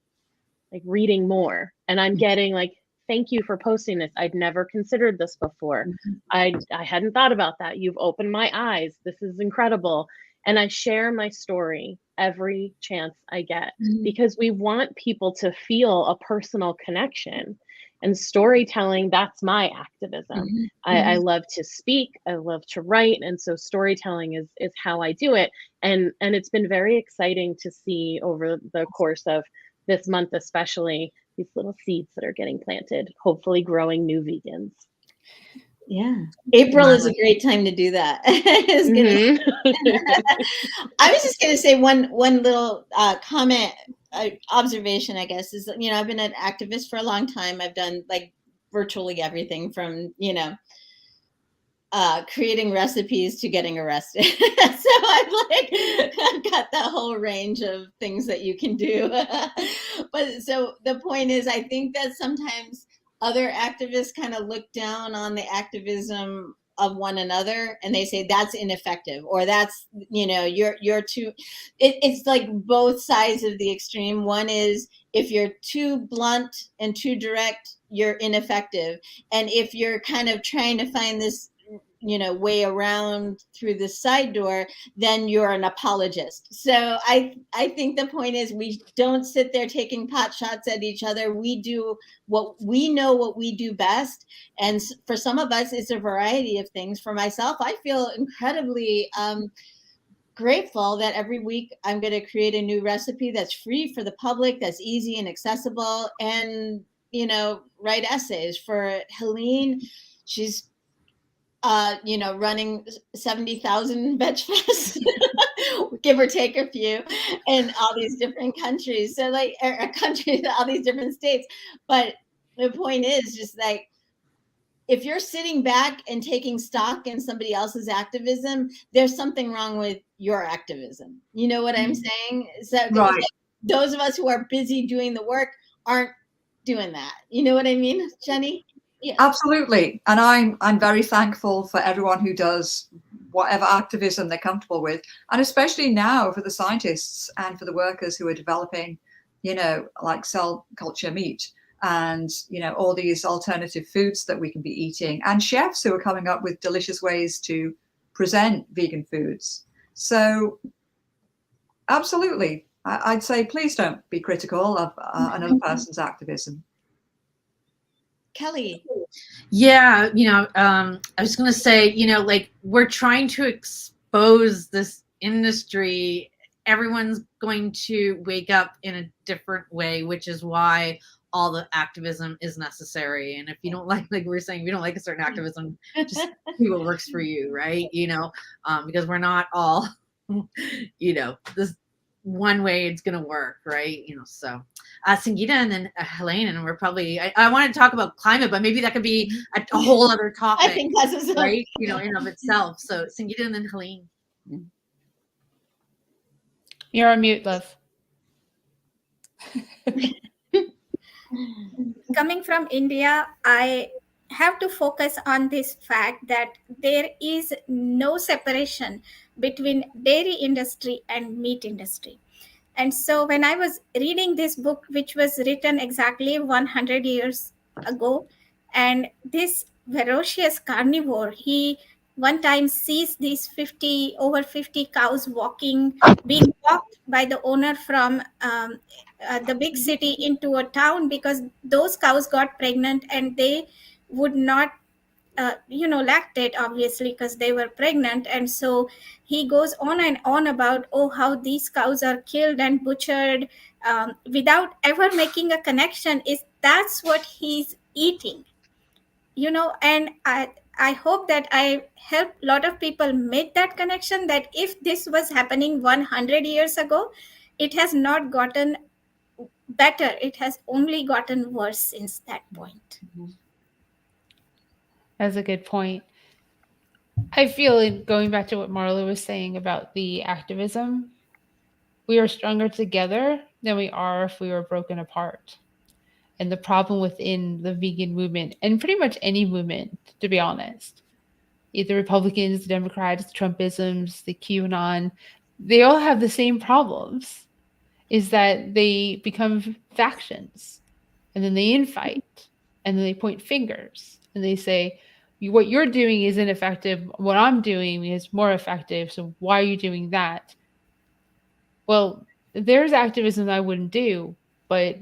like reading more, and I'm getting like, thank you for posting this. I'd never considered this before. I hadn't thought about that. You've opened my eyes. This is incredible. And I share my story every chance I get because we want people to feel a personal connection. And storytelling, that's my activism. I love to speak, I love to write, and so storytelling is how I do it. And it's been very exciting to see over the course of this month, especially, these little seeds that are getting planted, hopefully growing new vegans. Yeah, April is a great time to do that. I was just going to say one little comment, observation, I guess, is, you know, I've been an activist for a long time. I've done like virtually everything from, you know, creating recipes to getting arrested. So I've got that whole range of things that you can do. But so the point is, I think that sometimes other activists kind of look down on the activism of one another, and they say that's ineffective, or that's, you know, you're too, it's like both sides of the extreme. One is, if you're too blunt and too direct, you're ineffective. And if you're kind of trying to find this, you know, way around through the side door, then you're an apologist. So I think the point is, we don't sit there taking pot shots at each other. We do what we know, what we do best. And for some of us, it's a variety of things. For myself, I feel incredibly grateful that every week I'm going to create a new recipe that's free for the public, that's easy and accessible, and, you know, write essays. For Helene, she's you know, running 70,000 veg fests, give or take a few, in all these different countries. So like countries, all these different states. But the point is just like, if you're sitting back and taking stock in somebody else's activism, there's something wrong with your activism. You know what I'm saying? So Right. Those of us who are busy doing the work aren't doing that. You know what I mean, Jenny? Yeah. Absolutely. And I'm very thankful for everyone who does whatever activism they're comfortable with. And especially now for the scientists and for the workers who are developing, you know, like cell culture meat. and all these alternative foods that we can be eating, and chefs who are coming up with delicious ways to present vegan foods. So absolutely, I'd say please don't be critical of another person's activism. Kelly. Yeah, I was going to say, like, we're trying to expose this industry. Everyone's going to wake up in a different way, which is why all the activism is necessary. And if you don't like we were saying, if you don't like a certain activism, just do what works for you, right? Because we're not all, this one way it's going to work, right? So Sangeeta and then Helene, and we're probably, I want to talk about climate, but maybe that could be a whole other topic. I think that's right, in of itself. So Sangeeta and then Helene. You're on mute, love. Coming from India, I have to focus on this fact that there is no separation between dairy industry and meat industry. And so when I was reading this book, which was written exactly 100 years ago, and this ferocious carnivore, he one time sees these over 50 cows being walked by the owner from the big city into a town, because those cows got pregnant and they would not lactate, obviously, because they were pregnant. And so he goes on and on about how these cows are killed and butchered without ever making a connection. That's what he's eating, and I hope that I help a lot of people make that connection, that if this was happening 100 years ago, it has not gotten better. It has only gotten worse since that point. That's a good point. I feel, going back to what Marla was saying about the activism, we are stronger together than we are if we were broken apart. And the problem within the vegan movement, and pretty much any movement, to be honest, either Republicans, Democrats, Trumpisms, the QAnon, they all have the same problems, is that they become factions, and then they infight, and then they point fingers, and they say, what you're doing is ineffective, what I'm doing is more effective, so why are you doing that? Well, there's activism I wouldn't do, but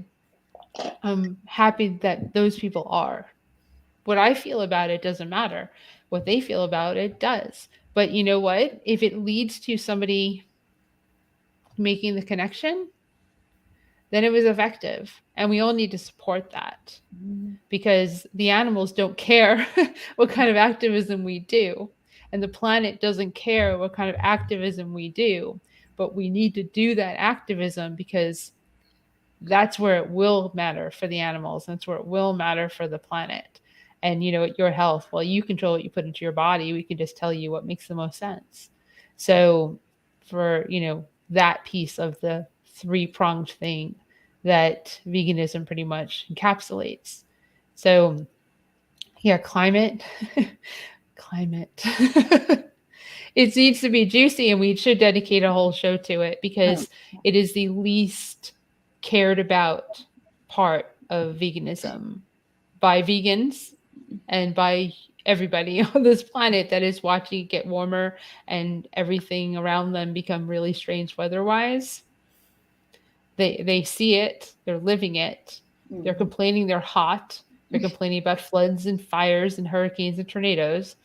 I'm happy that those people are. What I feel about it doesn't matter. What they feel about it does. But you know what? If it leads to somebody making the connection, then it was effective. And we all need to support that, because the animals don't care what kind of activism we do. And the planet doesn't care what kind of activism we do. But we need to do that activism, because that's where it will matter for the animals. That's where it will matter for the planet. And your health, well, you control what you put into your body. We can just tell you what makes the most sense. So for that piece of the three-pronged thing that veganism pretty much encapsulates. So yeah, climate it needs to be juicy, and we should dedicate a whole show to it, because it is the least cared about part of veganism by vegans and by everybody on this planet that is watching it get warmer and everything around them become really strange weather-wise. They see it, they're living it, they're complaining they're hot, they're complaining about floods and fires and hurricanes and tornadoes.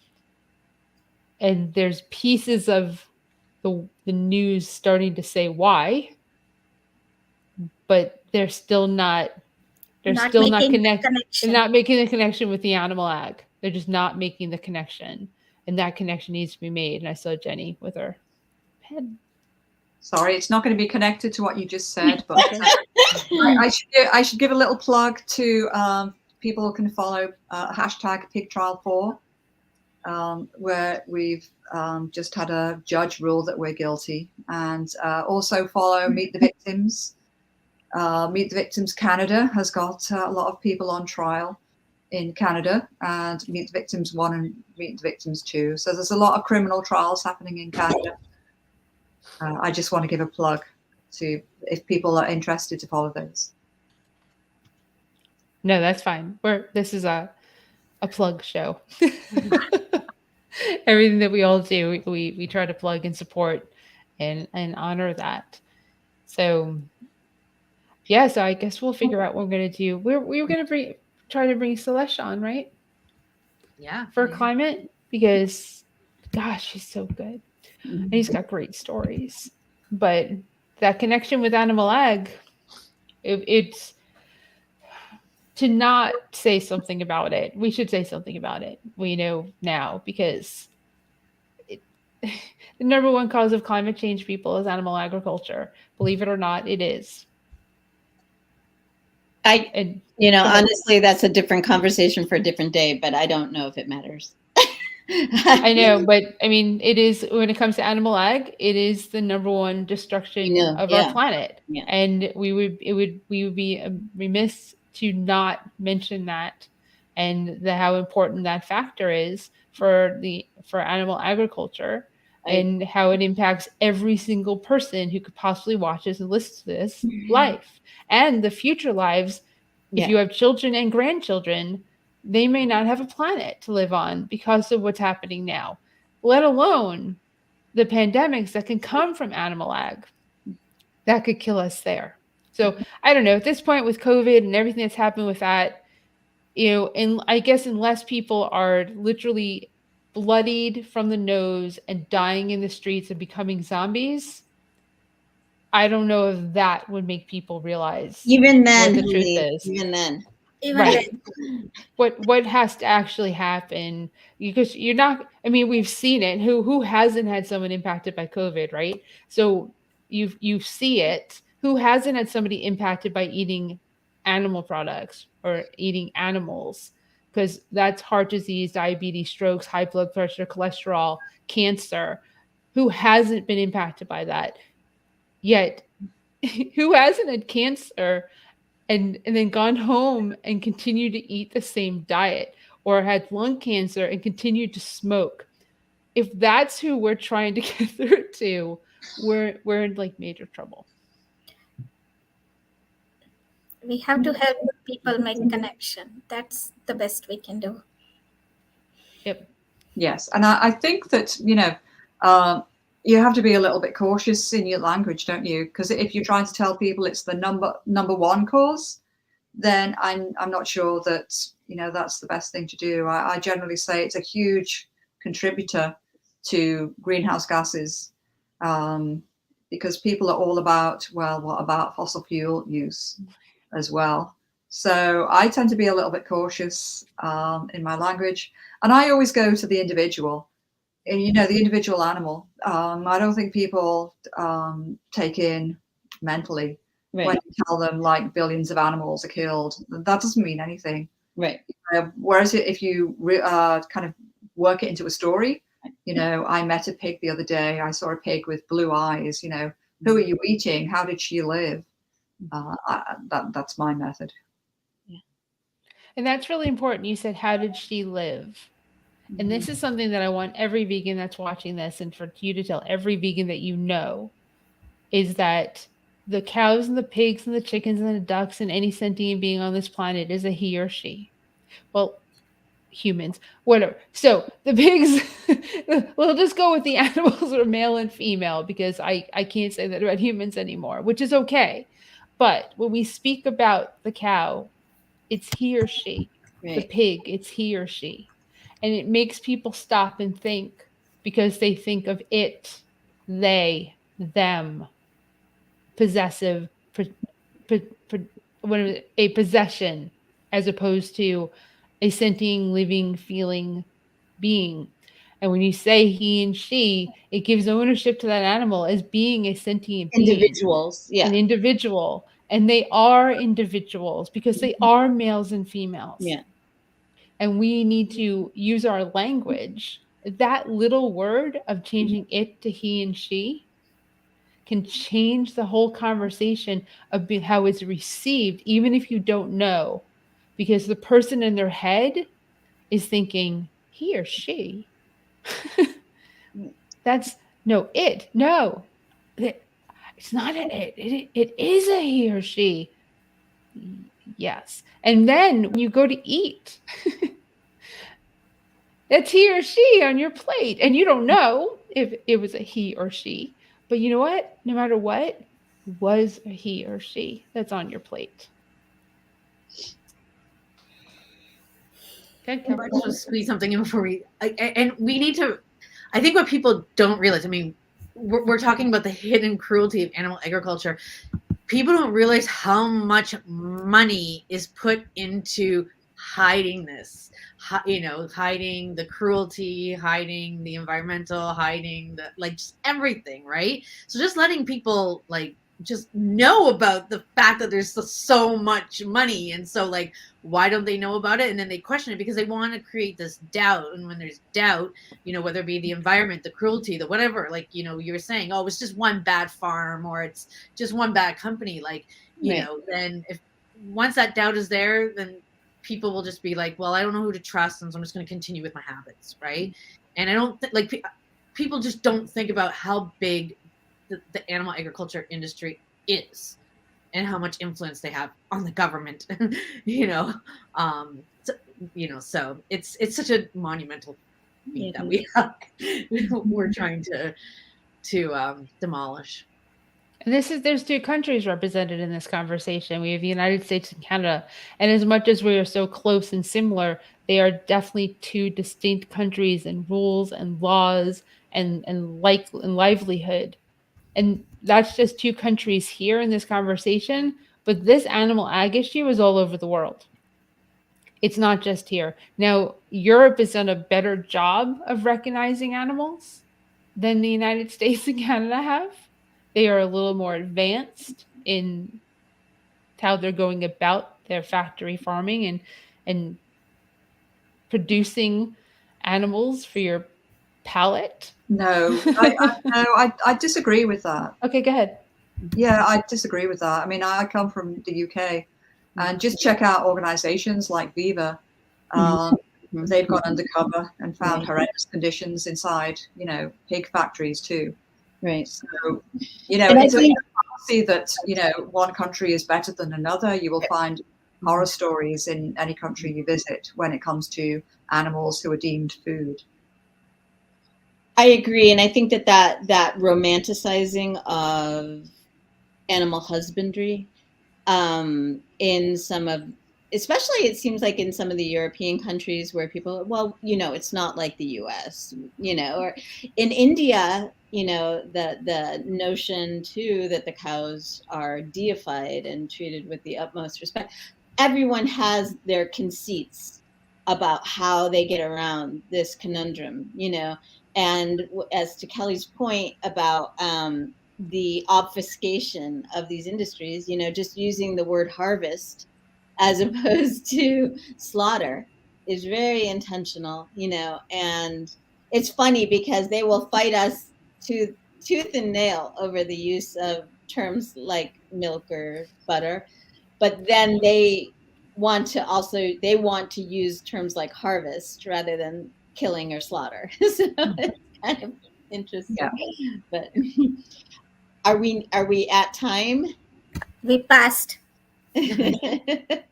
And there's pieces of the news starting to say why, but they're still not making the connection with the animal ag. They're just not making the connection, and that connection needs to be made. And I saw Jenny with her pen. Sorry, it's not going to be connected to what you just said, but I should give a little plug to people who can follow #PigTrial4, where we've just had a judge rule that we're guilty, and also follow Meet the Victims. Meet the Victims Canada has got a lot of people on trial in Canada, and Meet the Victims 1 and Meet the Victims 2. So there's a lot of criminal trials happening in Canada. I just want to give a plug to, if people are interested, to follow those. No, that's fine. This is a plug show. Everything that we all do, we try to plug and support and honor that. So yeah, so I guess we'll figure out what we're gonna do. We were gonna try to bring Celeste on, right? Yeah. For climate, because gosh, he's so good. And he's got great stories. But that connection with Animal Ag, it's to not say something about it. We should say something about it. We know now, because the number one cause of climate change, people, is animal agriculture. Believe it or not, it is. And Honestly, that's a different conversation for a different day, but I don't know if it matters. I know, but I mean, it is, when it comes to animal ag, it is the number one destruction of our planet. Yeah. And we would be remiss to not mention that, and how important that factor is for animal agriculture, and how it impacts every single person who could possibly watch this and listen to this life, and the future lives. If you have children and grandchildren, they may not have a planet to live on because of what's happening now, let alone the pandemics that can come from animal ag that could kill us there. So I don't know, at this point with COVID and everything that's happened with that, and I guess unless people are literally bloodied from the nose and dying in the streets and becoming zombies, I don't know if that would make people realize even then what the truth is. Even then. What has to actually happen, because you're not, I mean, we've seen it. Who hasn't had someone impacted by COVID, right? So you see it. Who hasn't had somebody impacted by eating animal products or eating animals? Because that's heart disease, diabetes, strokes, high blood pressure, cholesterol, cancer. Who hasn't been impacted by that? Yet who hasn't had cancer and then gone home and continued to eat the same diet, or had lung cancer and continued to smoke? If that's who we're trying to get through to, we're in like major trouble. We have to help people make connection. That's the best we can do. Yep. Yes, and I think that you have to be a little bit cautious in your language, don't you? Because if you're trying to tell people it's the number one cause, then I'm not sure that that's the best thing to do. I generally say it's a huge contributor to greenhouse gases, because people are all about, well, what about fossil fuel use as well? So I tend to be a little bit cautious in my language, and I always go to the individual. And the individual animal. I don't think people take in mentally when you tell them like billions of animals are killed. That doesn't mean anything. Right. Whereas if you kind of work it into a story, I met a pig the other day. I saw a pig with blue eyes. Who are you eating? How did she live? That's my method. Yeah. And that's really important. You said, how did she live? And this is something that I want every vegan that's watching this, and for you to tell every vegan that is that the cows and the pigs and the chickens and the ducks and any sentient being on this planet is a he or she. Well, humans, whatever. So the pigs, we'll just go with the animals are male and female, because I can't say that about humans anymore, which is okay. But when we speak about the cow, it's he or she. Right. The pig, it's he or she. And it makes people stop and think, because they think of it, they, them, possessive, a possession, as opposed to a sentient, living, feeling being. And when you say he and she, it gives ownership to that animal as being a sentient being. Individuals, yeah. An individual. And they are individuals, because they are males and females. Yeah. And we need to use our language. That little word of changing it to he and she can change the whole conversation of how it's received, even if you don't know, because the person in their head is thinking he or she. That's it. No, it's not an it. It is a he or she. Yes. And then when you go to eat, it's he or she on your plate. And you don't know if it was a he or she. But you know what? No matter what, it was a he or she that's on your plate. Good, Kelly. Let's just squeeze something in before and we need to, I think what people don't realize, I mean, we're talking about the hidden cruelty of animal agriculture. People don't realize how much money is put into hiding this, hiding the cruelty, hiding the environmental, hiding the, like, just everything, right? So just letting people, like, just know about the fact that there's so much money, and so, like, why don't they know about it? And then they question it because they want to create this doubt. And when there's doubt, whether it be the environment, the cruelty, the whatever, like, you were saying, oh, it's just one bad farm, or it's just one bad company, like, then if once that doubt is there, then people will just be like, well, I don't know who to trust, and so I'm just going to continue with my habits, right? And I don't like people just don't think about how big the animal agriculture industry is and how much influence they have on the government. So it's such a monumental thing that we're trying to demolish. And there's two countries represented in this conversation. We have the United States and Canada. And as much as we are so close and similar, they are definitely two distinct countries and rules and laws and livelihood. And that's just two countries here in this conversation. But this animal ag issue is all over the world. It's not just here. Now, Europe has done a better job of recognizing animals than the United States and Canada have. They are a little more advanced in how they're going about their factory farming and producing animals for your palate. No, I disagree with that. Okay, go ahead. Yeah, I disagree with that. I mean, I come from the UK, and just check out organizations like Viva. They've gone undercover and found horrendous conditions inside, pig factories too. Right. So, it's a policy that, one country is better than another. You will find horror stories in any country you visit when it comes to animals who are deemed food. I agree. And I think that romanticizing of animal husbandry in some of, especially it seems like in some of the European countries where people, well, it's not like the US, or in India, the notion too that the cows are deified and treated with the utmost respect. Everyone has their conceits about how they get around this conundrum, and as to Kelly's point about the obfuscation of these industries, just using the word harvest as opposed to slaughter is very intentional, and it's funny because they will fight us tooth and nail over the use of terms like milk or butter, but then they want to use terms like harvest rather than killing or slaughter. So it's kind of interesting. Yeah. But are we at time? We passed. Right.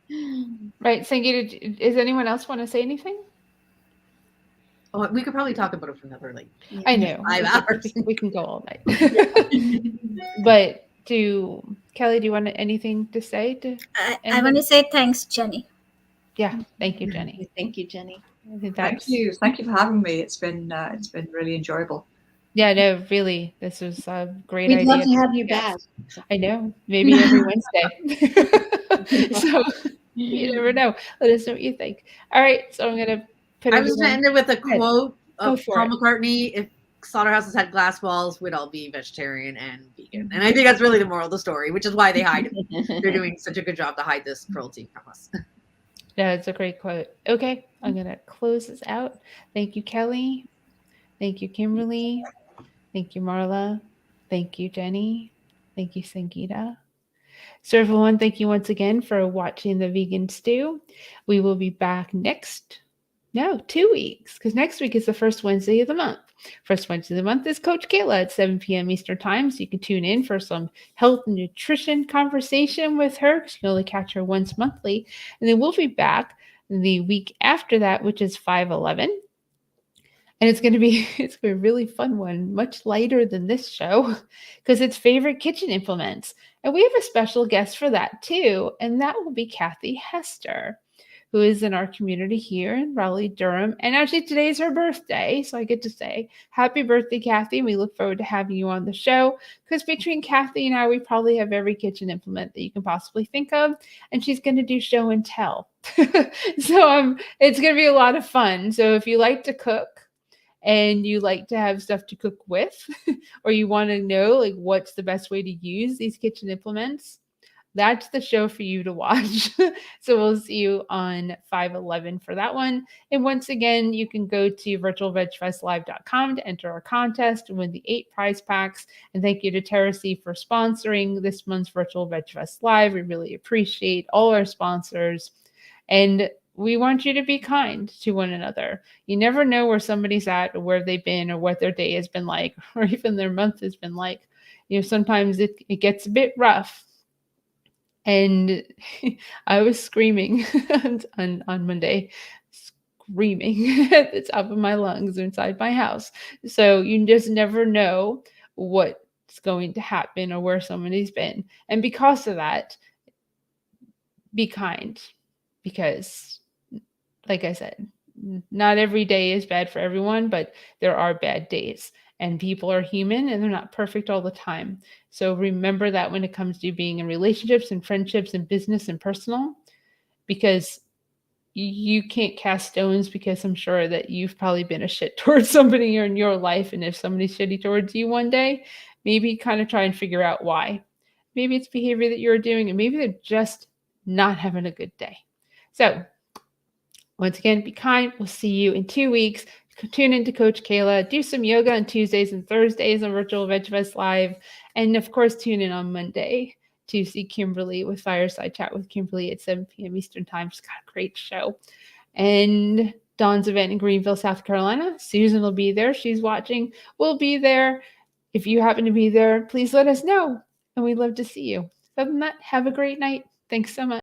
Sangeeta, does anyone else want to say anything? Oh, we could probably talk about it for another I know 5 hours. We can go all night. But Kelly, do you want anything to say? I want to say thanks, Jenny. Yeah, thank you, Jenny. Thank you, Jenny. Thank you for having me. It's been really enjoyable. Yeah, no, really, this was a great We'd idea. love to have you back. I know, maybe every Wednesday. So you never know. Let us know what you think. All right, so I'm gonna put. I was going to end it with a quote of Paul it. McCartney: "If slaughterhouses had glass walls, we'd all be vegetarian and vegan." And I think that's really the moral of the story, which is why they hide it. They're doing such a good job to hide this cruelty from us. Yeah, it's a great quote. Okay, I'm gonna close this out. Thank you, Kelly. Thank you, Kimberly. Thank you, Marla. Thank you, Jenny. Thank you, Sangeeta. So everyone, thank you once again for watching the Vegan Stew. We will be back 2 weeks, because next week is the first Wednesday of the month. First Wednesday of the month is Coach Kayla at 7 p.m. Eastern Time, so you can tune in for some health and nutrition conversation with her, because you can only catch her once monthly. And then we'll be back the week after that, which is 5/11. And it's going to be a really fun one, much lighter than this show, because it's favorite kitchen implements. And we have a special guest for that too, and that will be Kathy Hester, who is in our community here in Raleigh-Durham. And actually today is her birthday, so I get to say happy birthday, Kathy. And we look forward to having you on the show, because between Kathy and I, we probably have every kitchen implement that you can possibly think of, and she's going to do show and tell. So it's going to be a lot of fun. So if you like to cook, and you like to have stuff to cook with, or you want to know like what's the best way to use these kitchen implements, that's the show for you to watch. So we'll see you on 5/11 for that one. And once again, you can go to virtualvegfestlive.com to enter our contest and win the 8 prize packs. And thank you to Terracy for sponsoring this month's Virtual Veg Fest Live. We really appreciate all our sponsors. And we want you to be kind to one another. You never know where somebody's at, or where they've been, or what their day has been like, or even their month has been like. Sometimes it gets a bit rough. And I was screaming on Monday, screaming at the top of my lungs inside my house. So you just never know what's going to happen or where somebody's been. And because of that, be kind, because like I said, not every day is bad for everyone, but there are bad days, and people are human and they're not perfect all the time. So remember that when it comes to being in relationships and friendships and business and personal, because you can't cast stones, because I'm sure that you've probably been a shit towards somebody in your life. And if somebody's shitty towards you one day, maybe kind of try and figure out why. Maybe it's behavior that you're doing, and maybe they're just not having a good day. So once again, be kind. We'll see you in 2 weeks. Tune into Coach Kayla. Do some yoga on Tuesdays and Thursdays on Virtual Veg Fest Live. And of course, tune in on Monday to see Kimberly with Fireside Chat with Kimberly at 7 p.m. Eastern Time. She's got a great show. And Dawn's event in Greenville, South Carolina. Susan will be there. She's watching. We'll be there. If you happen to be there, please let us know. And we'd love to see you. Other than that, have a great night. Thanks so much.